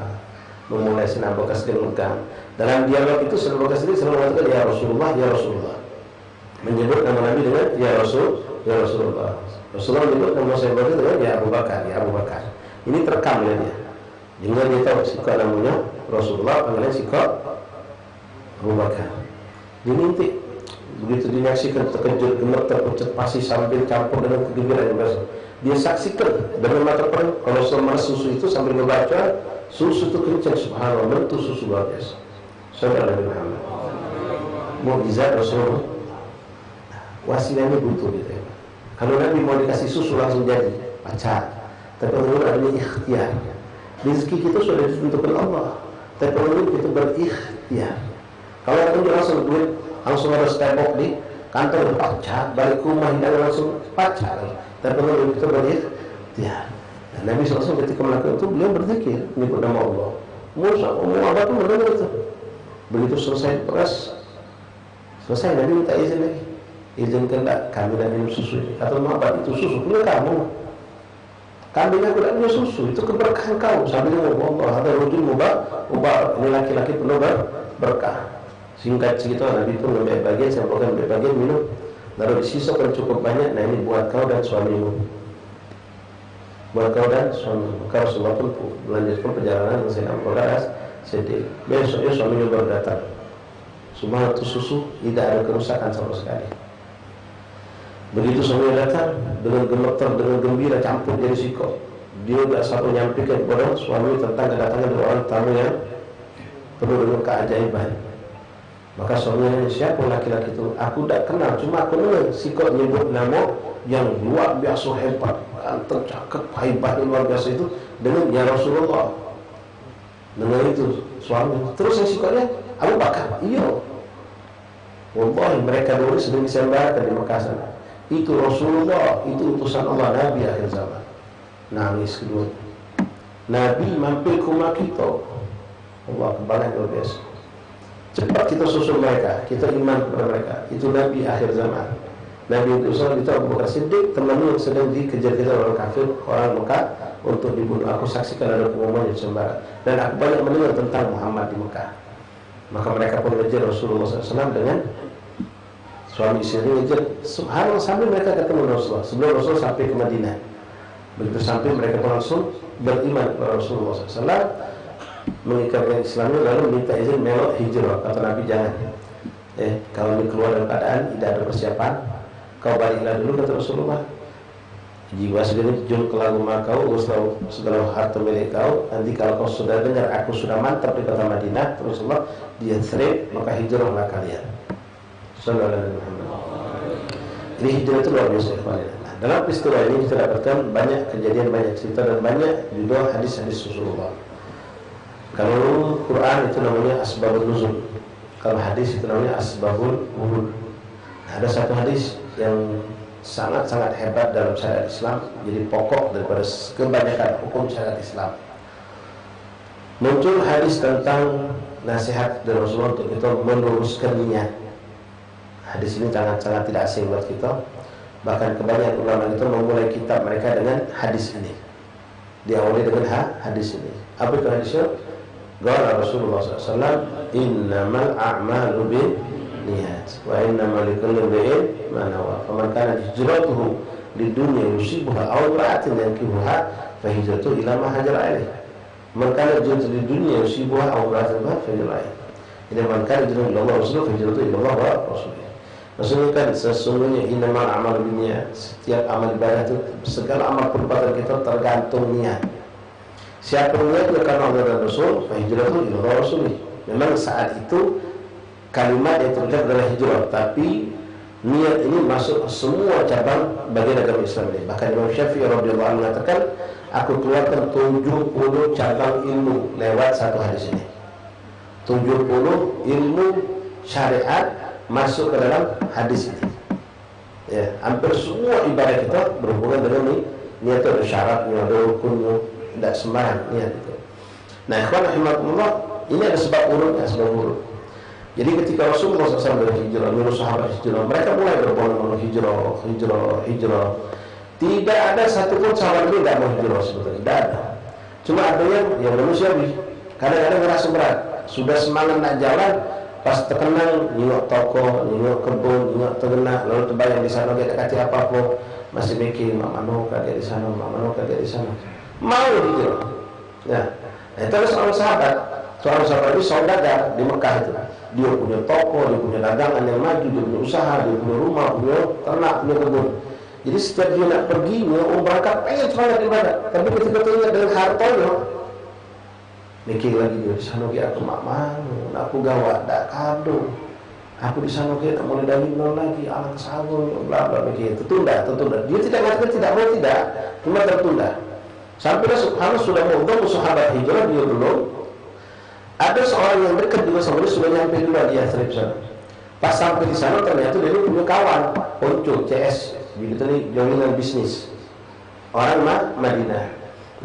memulai senam bekas megang. Dalam dialog itu senam bekas sendiri selalu mengatakan ya Rasulullah, ya Rasulullah, menyebut nama Nabi dengan ya Rasulullah. Rasulullah menyebut nama sahabat dengan ya Abu Bakar, ya Abu Bakar. Ini terekam ya dia. Jangan dia tahu sikap namanya Rasulullah, panggilan sikap Abu Bakar. Dia minta. Begitu dinyaksikan terkejut, gemetar, terpecut pasti sambil campur dengan kegembiraan yang biasa. Dia saksikan dengan mata perang kalau selama susu itu sambil membaca susu itu kencang, subhanallah, bentuk susu luar biasa. Saudara Nabi Muhammad, mukjizat Rasulullah. Wasilahnya butuh gitu ya. Kalau Nabi mau dikasih susu langsung jadi pacar, tapi kalau ada ikhtiar. Rezeki kita sudah ditentukan Allah, tapi kalau kita berikhtiar. Kalau aku langsung duit langsung harus tembok di kantor pacar, balik ke rumah tidak langsung pacar. Tapi kalau kita berikhtiar. Dan Nabi SAW ketika melakukan itu beliau berzikir menyebut nama Allah. Mau apa pun mendengar itu. Begitu selesai peras, selesai Nabi minta izin lagi. Izinkan tak kami dan minum susu ini. Atau mau apa itu susu punya kamu. Kambing aku tidak punya susu, itu keberkahan kau. Sambil ngomong Allah, ada rujul mubah, ini laki-laki penuh berkah. Singkat cerita Nabi pun ngambil bagian, saya bukan ambil bagian minum. Lalu disisakan cukup banyak. Nah ini buat kau dan suamimu. Buat kau dan suamimu. Maka Rasulullah pun melanjutkan perjalanan yang saya nampak sedih. Besoknya suaminya baru datang. Semua itu susu tidak ada kerusakan sama sekali. Begitu suaminya datang dengan gemetar, dengan gembira campur jadi sikap. Dia tidak satu menyampaikan kepada suami tentang kedatangan orang tamu yang penuh dengan keajaiban. Maka suaminya nanya, siapa laki-laki itu? Aku tidak kenal, cuma aku dengar sikap nyebut nama yang luar biasa hebat, tercakap hebat luar biasa itu dengan ya Rasulullah. Dengan itu suami terus yang sikapnya Abu Bakar. Iya. Wallahi mereka dulu sedang disembarkan di Mekah sana. Itu Rasulullah, itu utusan Allah, Nabi akhir zaman. Nangis kedua. Nabi mampir ke rumah kita. Allah kebanggaan luar biasa. Cepat kita susul mereka, kita iman kepada mereka. Itu Nabi akhir zaman. Nabi itu Abu Bakar Siddiq, temannya yang sedang dikejar-kejar orang kafir, orang Mekah untuk dibunuh. Aku saksikan ada pengumuman yang sembarang. Dan aku banyak mendengar tentang Muhammad di Mekah. Maka mereka pun mengejar Rasulullah SAW dengan suami istri ngejar. Subhanallah, sampai mereka ketemu Rasulullah sebelum Rasulullah sampai ke Madinah. Begitu sampai mereka pun langsung beriman kepada Rasulullah SAW, mengikrarkan Islamnya, lalu minta izin melok hijrah. Kata Nabi, jangan. Kalau ini keluar dalam keadaan tidak ada persiapan, kau baliklah dulu, kata Rasulullah. Jiwa sendiri jun ke rumah kau, uruslah segala harta milik kau. Nanti kalau kau sudah dengar aku sudah mantap di kota Madinah, Rasulullah dia sering, maka hijrahlah kalian. Sallallahu alaihi wasallam. Ini hijrah itu luar biasa. Nah, dalam peristiwa ini kita dapatkan banyak kejadian, banyak cerita dan banyak juga hadis-hadis Rasulullah. Kalau Quran itu namanya asbabun nuzul, kalau hadis itu namanya asbabul wurud. Nah, ada satu hadis yang sangat-sangat hebat dalam syariat Islam, jadi pokok daripada kebanyakan hukum syariat Islam. Muncul hadis tentang nasihat dari Rasulullah untuk kita meluruskan niat. Hadis ini sangat-sangat tidak asing buat kita. Bahkan kebanyakan ulama itu memulai kitab mereka dengan hadis ini. Diawali dengan hadis ini. Apa itu hadisnya? Qala Rasulullah SAW, innamal a'malu binniyat wa innamal likulli imri'in ma nawa. Faman kana hijratuhu lidunya yusibuha aw imra'atin yankihuha fa hijratuhu ila ma hajara ilaih. Man kana hijratuhu lidunya yusibuha aw imra'atin fa hijratuhu ilaih. Idza man kana hijratuhu ila Allah wa rasulihi fa hijratuhu ila Allah wa rasulihi. Maksudnya kan sesungguhnya innamal a'malu binniyat, setiap amal ibadah itu, segala amal perbuatan kita tergantung niat. Siapa niatnya karena Allah dan Rasul, fa hijratuhu ila Allah wa rasulihi. Memang saat itu kalimat yang terucap adalah hijrah, tapi niat ini masuk semua cabang bagian agama Islam ini. Bahkan Imam Syafi'i radhiyallahu anhu mengatakan, aku keluarkan 70 cabang ilmu lewat satu hadis ini. 70 ilmu syariat masuk ke dalam hadis ini. Ya, hampir semua ibadah kita berhubungan dengan niat, ada syaratnya, ada rukunnya, tidak sembarang niat itu. Nah, ikhwan rahimakumullah, ini ada sebab urutnya, sebab urut. Jadi ketika Rasulullah SAW berhijrah, nyuruh sahabat hijrah, mereka mulai berbondong-bondong hijrah. Tidak ada satupun sahabat ini tidak mau hijrah sebetulnya, tidak ada. Cuma ada yang manusiawi, kadang-kadang merasa berat, sudah semangat nak jalan, pas terkenal nyingok toko, nyingok kebun, nyingok tergenak, lalu terbayang di sana dia kata apa-apa, masih mikir mak mano kaget di sana, mak mano kaget di sana, mau hijrah. Ya, itu ada seorang sahabat itu saudagar di Mekah itu. Dia punya toko, dia punya dagangan yang maju, dia punya usaha, dia punya rumah, punya ternak, punya kebun. Jadi setiap dia nak pergi, dia berangkat pengen semangat ibadah. Tapi ketika teringat dengan hartanya, mikir lagi dia di sana aku mak malu, aku gawat, tak kado. Aku di sana nak mulai dari nol lagi, alat sabun, bla bla mikir. Tertunda. Dia tidak mengatakan tidak mau tidak, cuma tertunda. Sampai subhanallah sudah mau sahabat hijrah dia belum. Ada seorang yang dekat juga sama dia sudah nyampe dulu di Yathrib sana. Pas sampai di sana ternyata dia punya kawan, Ponco, CS, begitu nih jaringan bisnis. Orang Madinah.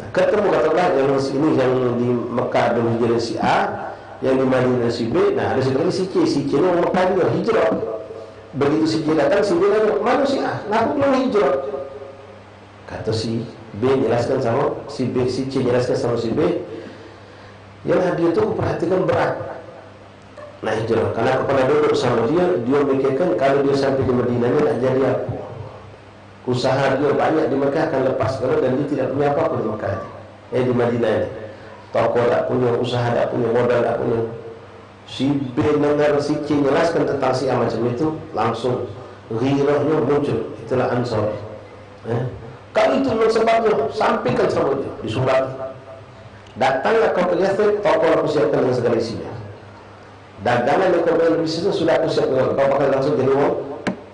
Nah, ketemu katakanlah yang ini yang di Mekah dulu jadi si A, yang di Madinah si B. Nah ada sekali si C ini orang Mekah juga hijrah. Begitu si C datang, si B nanya, mana si A? Nah aku belum hijrah. Kata si B jelaskan sama si B, si C jelaskan sama si B. Yang hadir itu perhatikan berat. Nah hijrah, karena aku pernah duduk sama dia mikirkan kalau dia sampai di Madinah ini nak jadi apa. Usaha dia banyak di Mekah akan lepas karena dan dia tidak punya apa-apa di Mekah ini. Di Madinah ini. Toko tak punya, usaha tak punya, modal tak punya. Si B dengar si C jelaskan tentang si A macam itu, langsung ghirahnya muncul. Itulah Ansar. Kalau itu sebabnya, sampaikan sama dia di surat. Datanglah kau ke Yathrib, toko aku siapkan dengan segala isinya. Dagangan yang kau bayar bisnisnya sudah aku siapkan. Kau bakal langsung jadi orang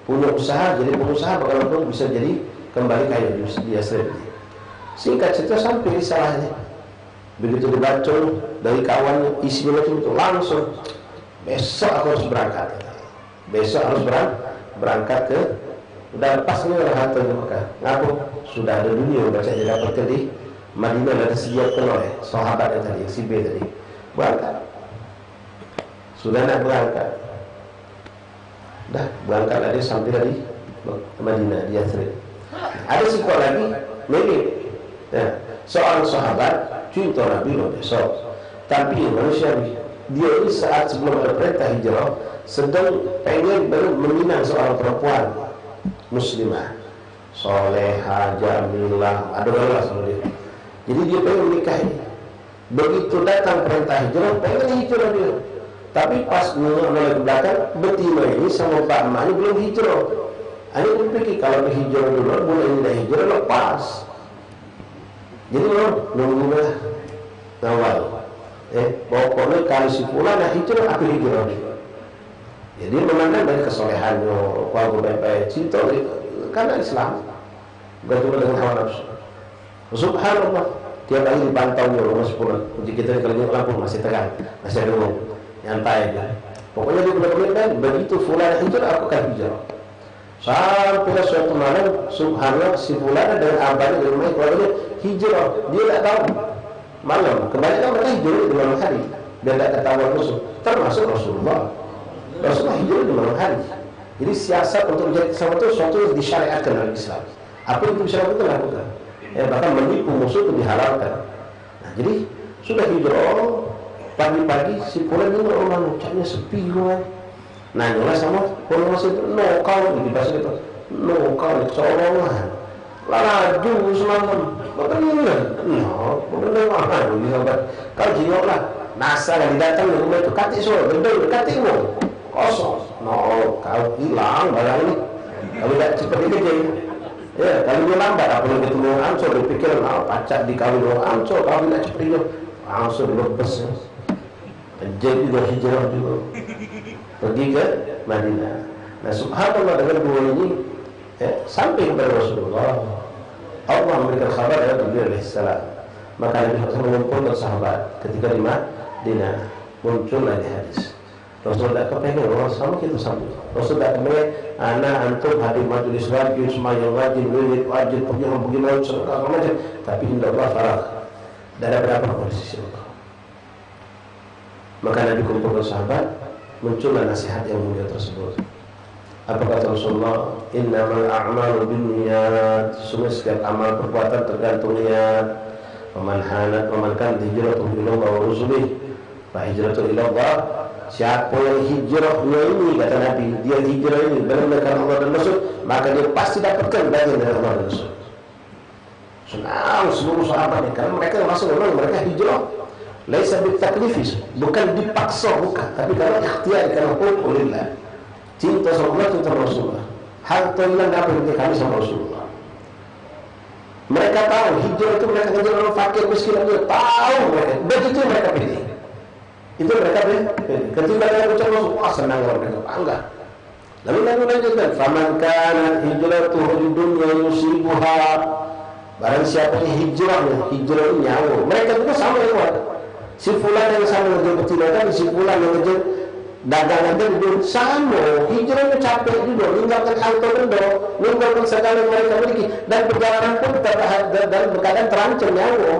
punya usaha, jadi pengusaha bakal langsung bisa jadi kembali kaya di Yathrib. Singkat cerita sampai risalahnya. Begitu dibaca dari kawannya isinya itu langsung besok aku harus berangkat. Besok harus berangkat ke udah lepas nih harta di Mekah. Ngaku sudah ada dunia yang baca dia dapatkan di Madinah dan disediakan oleh sahabat yang tadi, si B tadi. Berangkat. Sudah nak berangkat. Dah berangkat lagi sampai tadi ke Madinah, di Yathrib. Ada sikap lagi mirip. Ya, seorang sahabat cinta Nabi besok. Tapi manusia dia ini saat sebelum ada perintah hijrah sedang pengen baru meminang seorang perempuan muslimah, soleha, jamilah, ada berapa sama dia. Jadi dia pengen menikahi. Begitu datang perintah hijrah, pengen hijrah dia. Tapi pas nolak ke belakang, betina ini sama Pak Emak ini belum hijrah. Ini berpikir kalau hijrah dulu, boleh tidak hijrah lepas. Jadi nunggulah ngawal. Pokoknya kalau si pula nak hijrah, aku hijrah dia. Jadi memandang dari kesolehannya, kalau baik-baik cinta, karena Islam, bukan cuma dengan hawa nafsu. Subhanallah, tiap hari dipantau rumah sepulang. Uji kita kalau nyok lampu masih tegang, masih ada nyantai aja. Pokoknya dia benar-benar begitu fulan hijrah, aku akan hijrah. Sampai suatu malam, subhanallah, si fulan dan abadnya dari rumah keluarganya hijrah. Dia tak tahu malam. Kebanyakan mereka hijrah di malam hari dan tak ketahuan musuh. Termasuk Rasulullah. Rasulullah hijrah di malam hari. Jadi siasat untuk menjadi sama itu suatu yang disyariatkan dalam Islam. Apa yang bisa kita lakukan? Bahkan menipu musuh itu dihalalkan. Nah, jadi sudah hijrah pagi-pagi si pulang ini orang ucapnya sepi kan. Nanyalah sama orang masih itu, no kau di bahasa itu, no kau colongan, laju semalam, benar, benar mahal di sahabat. Kau jiwa lah, nasa yang datang di rumah itu katik semua, betul katikmu kosong, no kau hilang barang ini, kalau tidak cepat dikejar. Ya, kalau dia lambat, apalagi ketemu Ansor, berpikir, pacak dikawin orang Ansor, kalau tidak cepat dia, Ansor dilepas. Jadi juga hijrah juga, pergi ke Madinah. Nah, subhanallah dengan dua ini, sampai kepada Rasulullah, Allah memberikan kabar dari Jibril alaihissalam. Maka Nabi SAW mengumpulkan sahabat ketika di Madinah, muncullah di hadis. Rasul tak kepengen orang sama kita sambut. Rasul tak kepengen anak antum hadir majelis wajib semayang wajib wirid wajib pergi laut segala macam. Tapi indah Allah farah. Dan ada berapa kondisi Allah. Maka Nabi kumpulkan sahabat muncullah nasihat yang mulia tersebut. Apa kata Rasulullah? Innamal a'malu binniyat. Semua setiap amal perbuatan tergantung niat. Faman kan hijratuhu ila Allah wa rasulih, fa hijratuhu ila Allah. Siapa yang hijrahnya ini, kata Nabi, dia hijrah ini benar-benar karena Allah dan Rasul, maka dia pasti dapatkan bagian dari Allah dan Rasul. Senang seluruh sahabatnya karena mereka masuk memang mereka hijrah. Laisa bitaklifis, bukan dipaksa, bukan, tapi karena ikhtiar, karena hukumillah. Cinta sama Allah, cinta Rasulullah. Harta hilang dapat dari kami sama Rasulullah. Mereka tahu hijrah itu mereka kejar orang fakir miskin, dia tahu mereka. Begitu mereka pilih. Itu mereka pilih. Ketika mereka ucap Rasul, wah senang mereka bangga. Lalu Nabi lanjutkan, faman kana hijratuhu lidunya yusibuha. Barang siapa yang hijrahnya, hijrah ini nyawa. Mereka juga sama ya. Si fulan yang sama ngejar pertinakan, si fulan yang ngejar dagangan dia sama, hijrahnya capek juga, meninggalkan harta benda, meninggalkan segala yang mereka miliki, dan perjalanan pun dalam keadaan terancam nyawa.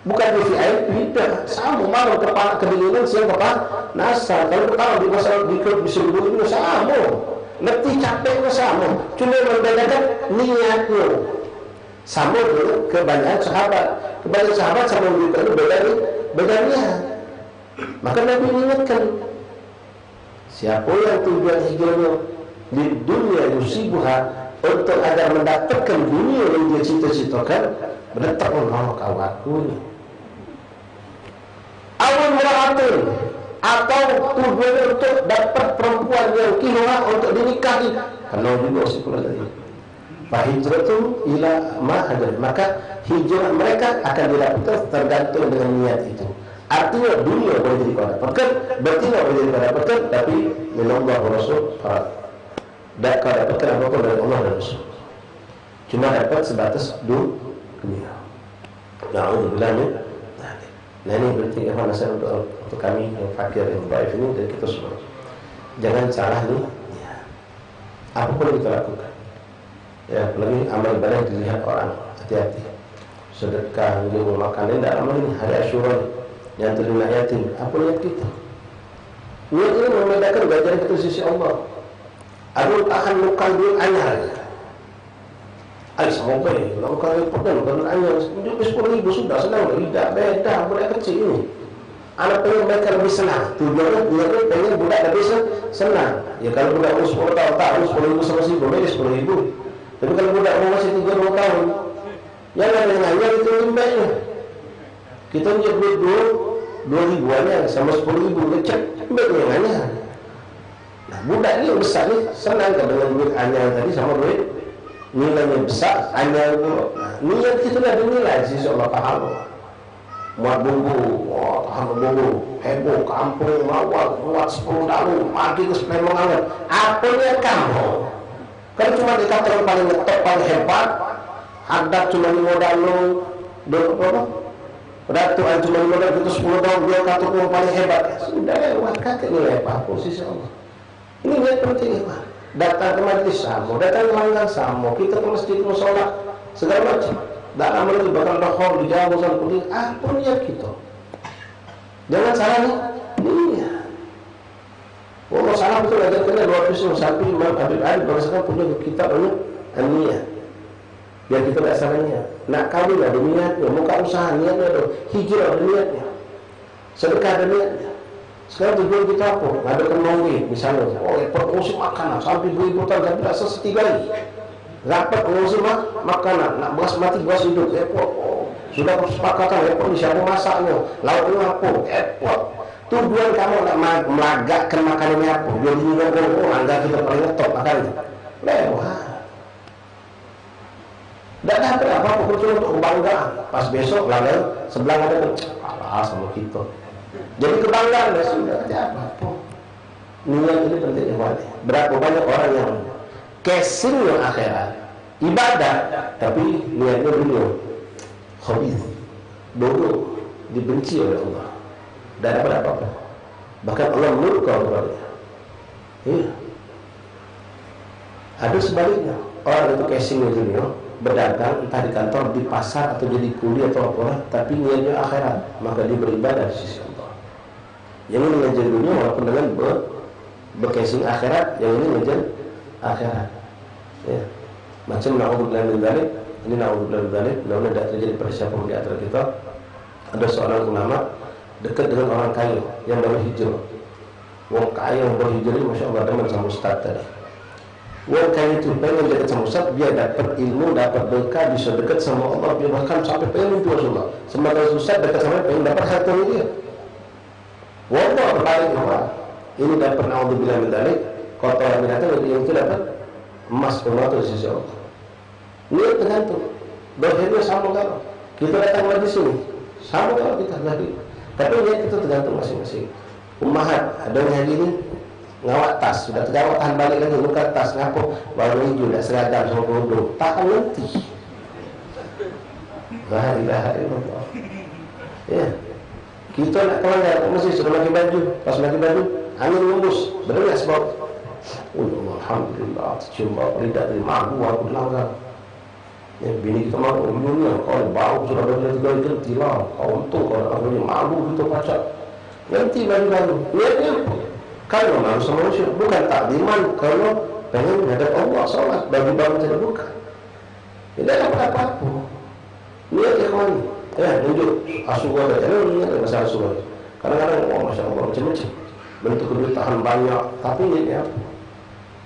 Bukan di VIP, tidak sama, malam kepala kedinginan, siang kepala nasar. Kalau kepala di masa di seluruh itu sama, letih capeknya sama, cuma membedakan niatnya. Sama dengan kebanyakan sahabat sama juga beda niat. Maka Nabi ingatkan, siapa yang tujuan hijrahnya di dunia yusibuha, untuk agar mendapatkan dunia yang dia cita-citakan, berletaklah Allah kawanku ini. Awal muraatin, atau tujuannya untuk dapat perempuan yang kihwa untuk dinikahi. Kenal juga si pula tadi. Hijratu ila ma hajar, maka hijrah mereka akan didapatkan tergantung dengan niat itu. Artinya dunia boleh jadi kau dapatkan, berarti boleh jadi kau dapatkan, tapi minallah wa rasul tak kau dapatkan apa-apa dari Allah dan Rasul. Cuma dapat sebatas dunia. Na'udzubillah min dzalik. Nah ini berarti nasihat untuk kami yang fakir, yang baik ini, dan kita semua. Jangan salah nih. Ya. Apapun kita lakukan. Ya, apalagi amal ibadah dilihat orang, hati-hati. Sedekah, minum, makan, tidak amal ini hari Asyura yang terima yatim. Apa niat kita? Niat ini membedakan ganjaran kita di sisi Allah. Adul akan mukallil anyar. Sama baik, kalau kalian pegang benar anyar, untuk 10.000 sudah senang, tidak beda budak kecil ini. Anak pengen mereka lebih senang. Tujuannya pengen budak lebih senang. Ya kalau budak umur 10 tahun, tak 10.000 sama 10.000. Tapi kalau budak umur masih 3-2 tahun, yang lain-lainnya itu limbahnya. Kita punya duit 2.000-annya sama 10.000, ngecek limbahnya yang anyar. Nah budak ini yang besar nih senang dengan duit anyar tadi sama duit nilainya besar, anyar itu. Nah, niat kita dah dinilai sisi Allah pahala. Muat bumbu, tahan bumbu, heboh, kampung, mawar, muat 10 daun, mati ke sepuluh mengalir. Apa niat kamu? Kalau cuma dikatakan paling ngetop, paling hebat, hadap cuma modal Ratu cuma modal itu 10 tahun, dia kata paling hebat. Sudah lewat kakek nilai apa posisi Allah. Ini niat penting ya. Datang ke majlis sama, datang ke langgar sama, kita ke masjid mau sholat segala macam. Tak lama lagi bakal dohor di Jawa sama kuning. Apa niat kita? Jangan salah niat. Oh salah betul aja kena dua pisau sampai Imam Habib Ali bangsakan punya kitab banyak niat. Biar kita tak salah niat. Nak kawin ada niatnya, muka usaha niatnya, hijrah ada niatnya, sedekah ada niatnya. Sekarang tujuan kita apa? Ngadakan mawid misalnya. Oh repot ngusip makanan sampai 2.000 tahun sampai rasa setiga lagi. Rapat ngusip makanan, nak beras mati beras hidup, repot. Oh, sudah kesepakatan repot di siapa masaknya, lauknya apa, repot. Tujuan kamu nak melagakkan makanannya apa? Biar ini ngomong, angga kita paling ngetop makannya. Lewat. Tak dapat apa-apa kecuali untuk kebanggaan. Pas besok lalu sebelah ada sama kita. Jadi kebanggaan ya sudah ada apa-apa. Niat ini penting ya. Berapa banyak orang yang casing yang akhirat, ibadah tapi niatnya dunia, khabith, bodoh, dibenci oleh Allah. Dan dapat apa-apa. Bahkan Allah murka kepadanya. Iya. Ada sebaliknya, orang itu casing dunia, berdagang entah di kantor, di pasar atau jadi kuli atau apa, tapi niatnya akhirat, maka dia beribadah di sisi Allah. Yang ini ngejar dunia walaupun dengan berkasing akhirat, yang ini ngejar akhirat. Ya. Macam na'udzubillah min dzalik, ini na'udzubillah min dzalik, mudah-mudahan tidak terjadi pada siapa di antara kita. Ada seorang ulama dekat dengan orang kaya yang baru hijrah. Wong kaya yang baru hijrah ini Masya Allah demen sama Ustaz tadi. Wong kaya itu pengen dekat sama Ustaz, dia dapat ilmu, dapat berkah, bisa dekat sama Allah, dia bahkan sampai pengen mimpi Rasulullah. Sementara Ustaz dekat sama dia pengen dapat harta dia. Wong berbalik orang. Ini dapat na'udzubillah min dzalik, kotoran binatang yang itu dapat emas atau di sisi Allah. Niat tergantung. Dohirnya sama kalau kita datang lagi sini, sama kalau kita lagi. Tapi niat kita tergantung masing-masing. Ummahat ada yang hari ini ngawak tas, sudah tergawak tahan balik lagi buka tas ngapo baru hijau tidak seragam sama kerudung, tahan nanti. La ilaha illallah. Ya. Kita nak kelanggar mesti sudah pakai baju, pas pakai baju angin ngembus, benar sebab. Alhamdulillah, cium bau lidah dari malu aku dilanggar. Ya, bini kita malu, dunia kalau bau sudah ada 3 kali tilang, kau untung kalau aku malu kita pacak. Nanti baru-baru, niatnya apa? Kalau manusia manusia bukan takdiman, kalau pengen menghadap Allah, sholat, bagi-bagi tidak bukan. Tidak dapat apa-apa. Niat ikhwan, ya nunjuk asuhah dan niat masalah asuhah. Kadang-kadang, masya Allah macam-macam, bentuk kedutaan banyak, tapi niatnya apa?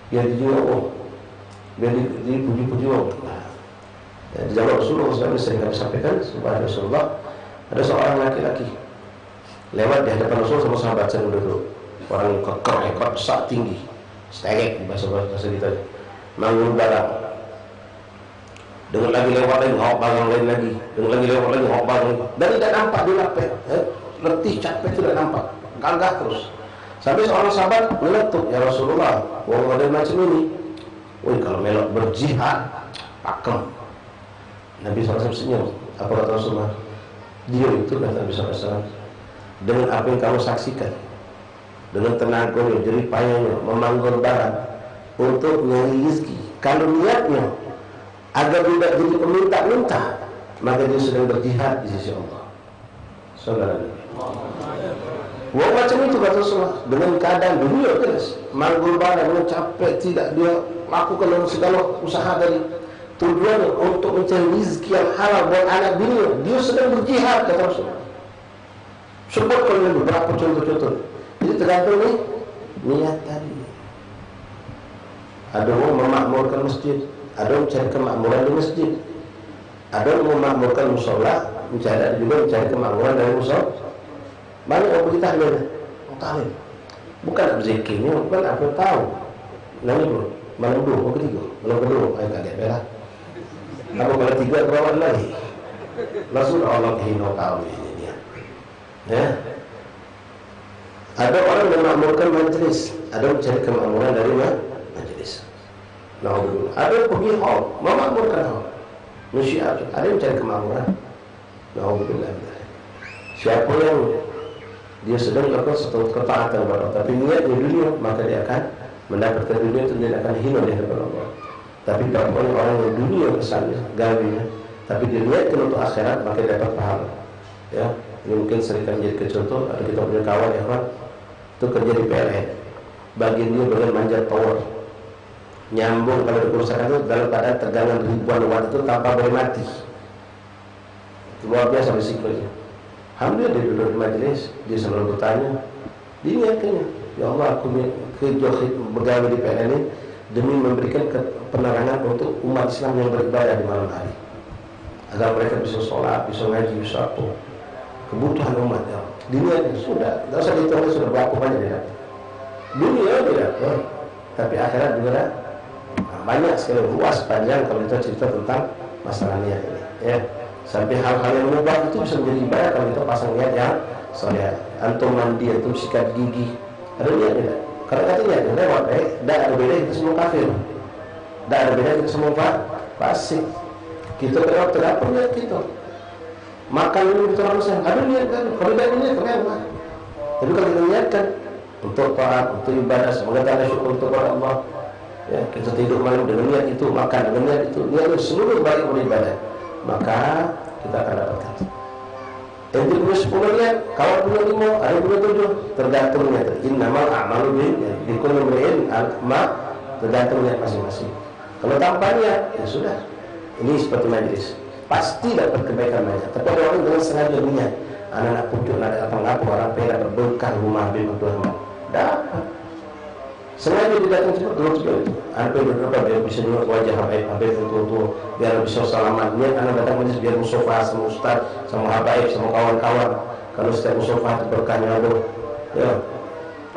Biar dijual Allah, biar dipuji-puji Allah. Ya, di zaman Rasulullah SAW sering kami sampaikan, subhanallah Rasulullah, ada seorang laki-laki lewat di hadapan Rasul sama sahabat saya duduk. Orang keker, hebat, besar, tinggi, stegek bahasa kita, manggung barang. Dengan lagi lewat lagi, ngawak barang lain lagi. Dengan lagi lewat lagi, ngawak barang lagi. Dan tidak nampak dia lapet, letih, capek tidak nampak, gagah terus. Sampai seorang sahabat meletup, ya Rasulullah, wong model macam ini. Wih, kalau melok berjihad, pakem. Nabi SAW senyum. Apa kata Rasulullah? Dia itu kata Nabi SAW. Dengan apa yang kamu saksikan, dengan tenaganya, jerih payahnya, memanggul barang untuk nyari rezeki. Kalau niatnya agar tidak jadi peminta-minta, maka dia sedang berjihad di sisi Allah. Saudara, wah macam itu kata Rasulullah. Dengan keadaan dunia jelas, manggul barang, capek, tidak dia lakukan dengan segala usaha dari tujuannya untuk mencari rezeki yang halal buat anak bininya. Dia sedang berjihad kata Rasulullah. Sebutkan beberapa contoh-contoh. Jadi tergantung nih niat tadi. Ada yang memakmurkan masjid, ada yang mencari kemakmuran di masjid, ada yang memakmurkan musola, ada juga mencari kemakmuran dari musola. Banyak yang kita ambil, tahu. Bukan berzikirnya, bukan apa tahu. Nanti bro, malam dua, ketiga, malam kedua, ayo kaget belah. Apa malam 3 berawal lagi? Langsung Allah hina tahu ini. Ya. Ada orang yang memakmurkan majelis, ada yang mencari kemakmuran dari majelis. Alhamdulillah. Ada yang pergi hall, memakmurkan hall. Musyiar, ada yang mencari kemakmuran. Alhamdulillah. Siapa yang dia sedang melakukan satu ketaatan kepada Allah, tapi niatnya dunia, maka dia akan mendapatkan dunia itu, dia akan hina di hadapan Allah. Tapi bagi orang yang dunia kesannya, gawinya, tapi dia niatkan untuk akhirat, maka dia dapat pahala. Ya. Ini mungkin sering jadi contoh. Ada kita punya kawan ya kan, itu kerja di PLN, bagian dia bagian manjat tower, nyambung pada kerusakan itu dalam keadaan tegangan ribuan watt itu tanpa boleh mati. Luar biasa risikonya. Alhamdulillah dia duduk di majelis, dia selalu bertanya, diniatkannya, ya Allah aku bergawe di PLN ini demi memberikan penerangan untuk umat Islam yang beribadah di malam hari, agar mereka bisa sholat, bisa ngaji, bisa apa. Kebutuhan umat ya. Dunia sudah, tidak usah dihitung sudah berapa banyak dia. Dunia tidak, tapi akhirat juga banyak sekali, luas panjang kalau kita cerita tentang masalah niat ini. Ya, sampai hal-hal yang mubah itu bisa menjadi ibadah kalau kita pasang niat yang soleh. Antum mandi, antum sikat gigi, ada niat tidak? Karena katanya niat lewat, tidak ada beda kita semua kafir, tidak ada beda kita semua fasik. Kita terdapat niat kita. Makan ini kita harusnya ada niat kan, kalau tidak niat keren. Tapi kalau kita niatkan untuk taat, untuk ibadah, semoga tanda syukur untuk Allah. Ya, kita tidur malam dengan niat itu, makan dengan niat itu, niat seluruh baik beribadah, maka kita akan dapatkan. Ente punya 10 niat, kawan punya 5, ada punya 7, tergantung niat. Innamal a'malu bikulli imri'in ma, tergantung niat masing-masing. Kalau tanpa niat, ya sudah. Ini seperti majelis, pasti dapat kebaikan banyak. Tapi ada orang dengan sengaja niat, anak-anak pucuk, ada apa ngapa orang pengen berberkah rumah Habib Tuhan, dapat. Sengaja didatang cepat dulu juga itu. Anak berapa biar bisa dengar wajah Habib itu, biar bisa salaman. Niat anak datang majelis biar musofa sama ustaz, sama Habib, sama kawan-kawan. Kalau setiap musofa itu berkahnya ada, ya,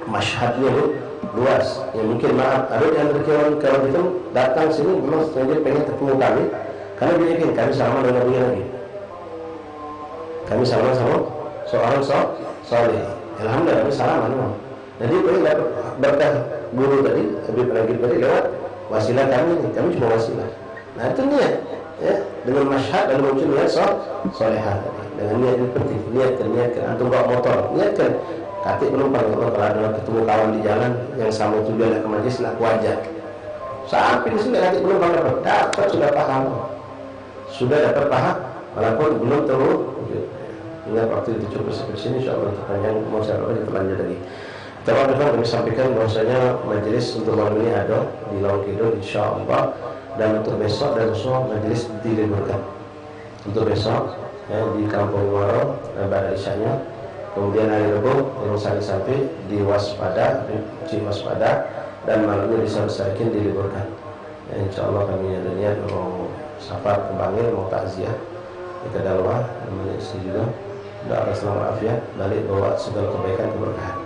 masyhadnya itu luas. Ya mungkin maaf, ada di antara kawan kita datang sini memang sengaja pengen ketemu kami, karena dia yakin kami sama dengan dia lagi. Kami sama seorang soleh. Alhamdulillah kami salaman. Jadi pengen dapat berkah guru tadi, Habib Ragib tadi lewat wasilah kami ini. Kami cuma wasilah. Nah itu niat, ya, dengan masyhad dan muncul niat solehah tadi. Dengan niat ini penting. Niatkan. Antum bawa motor, niatkan. Katik penumpang, kalau ada ketemu kawan di jalan yang sama tujuan ke majlis, nak wajah. Sampai di sini katik penumpang dapat sudah dapat paham, walaupun belum terlalu. Ingat waktu itu cukup sampai sini, insyaallah terpanjang mau saya kita lanjut lagi. Teman-teman kami sampaikan bahwasanya majelis untuk malam ini ada di Lawang Kidul insyaallah, dan untuk besok dan lusa majelis diliburkan. Untuk besok ya, di Kampung Muaro pada isyanya, kemudian hari Rabu yang sampai di Waspada, dan malamnya di Sarkin diliburkan. Ya, insyaallah kami ada niat mau safar ke Bangil, mau takziah kita dalwah dan majelis juga. Doa selamat afiat, balik bawa segala kebaikan keberkahan.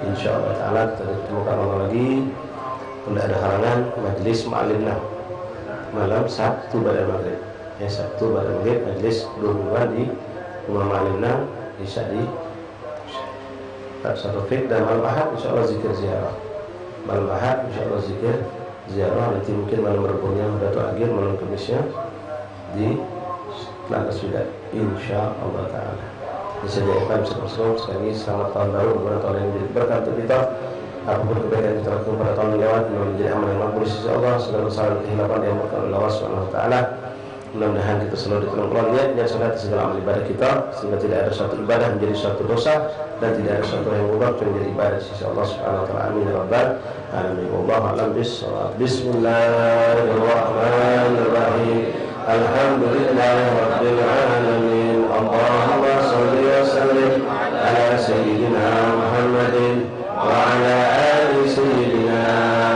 Insyaallah taala kita ketemu kapan lagi. Tidak ada halangan majelis ma'alimna malam Sabtu pada maghrib. Ya, Sabtu pada maghrib majelis 2 mingguan di rumah ma'alimna, isya di satu fik, dan malam Ahad insyaallah zikir ziarah. Malam Ahad insyaallah zikir ziarah. Nanti mungkin malam Rabunya Datuk Agir, malam Kamisnya di Telaga Sudat insyaallah taala. Disediakan bersama sekali selamat tahun baru, beberapa tahun yang menjadi berkah untuk kita. Apapun kebaikan kita lakukan pada tahun yang lewat, menjadi amal yang makbul sisi Allah. Segala kesalahan kehilapan yang berkah Allah Subhanahu Wa Taala. Mudah-mudahan kita selalu ditolong Allah niat salat segala amal ibadah kita, sehingga tidak ada suatu ibadah menjadi suatu dosa, dan tidak ada suatu yang mubah menjadi ibadah sisi Allah Subhanahu Wa Taala. Amin ya rabbal alamin. Wallahu a'lam bissawab. Bismillahirrahmanirrahim. Alhamdulillahirabbil alamin. Allahumma shalli wa sallim ala sayyidina Muhammadin wa ala ali sayyidina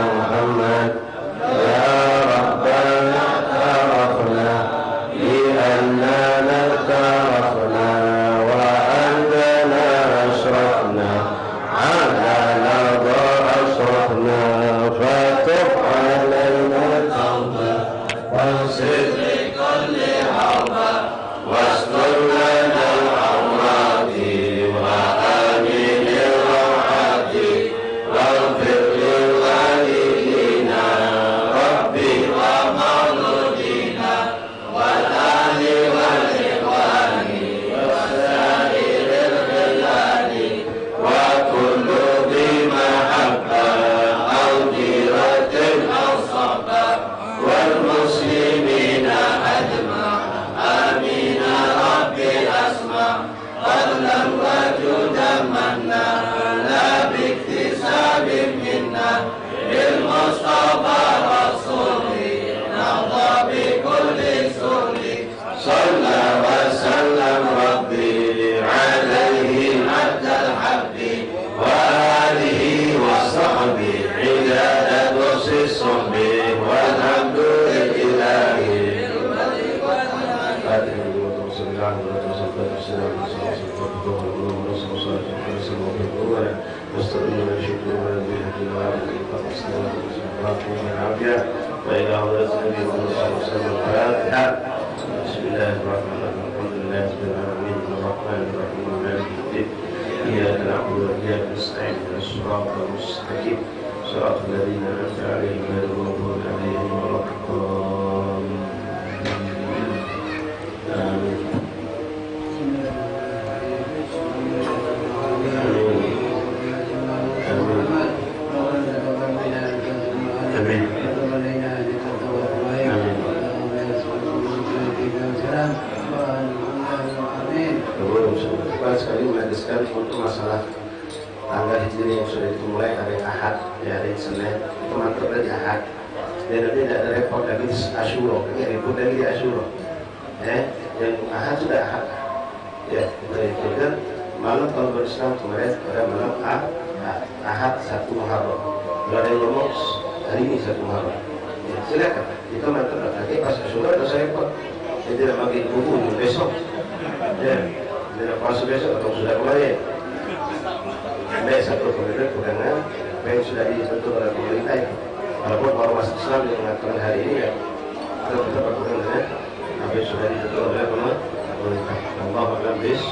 Muhammad. Ya Rabbana tarafna bi annana tarafna wa annana asrafna ala ladha asrafna fatub alayna tawba wasir
Amin.
Bapak sekali menegaskan untuk masalah tanggal hijriah yang sudah dimulai hari Ahad, ya hari Senin itu mantap dari Ahad. Dan nanti tidak ada repot lagi di Asyura, ini ribut lagi di Asyura. Yang Ahad sudah Ahad. Ya, dari itu kan malam tahun berislam kemarin pada malam Ahad 1 Muharram. Kalau ada yang ngomong hari ini 1 Muharram, ya, silakan. Itu mantap lagi pas Asyura ada saya repot. Saya tidak bagi buku besok. Ya, tidak puasa besok atau sudah kemarin. Ada satu pegangan apa yang sudah ditentu oleh pemerintah. Walaupun ormas Islam yang mengatakan hari ini ya kita berpegang dengan apa yang sudah ditentu oleh pemerintah. Allah akan bis.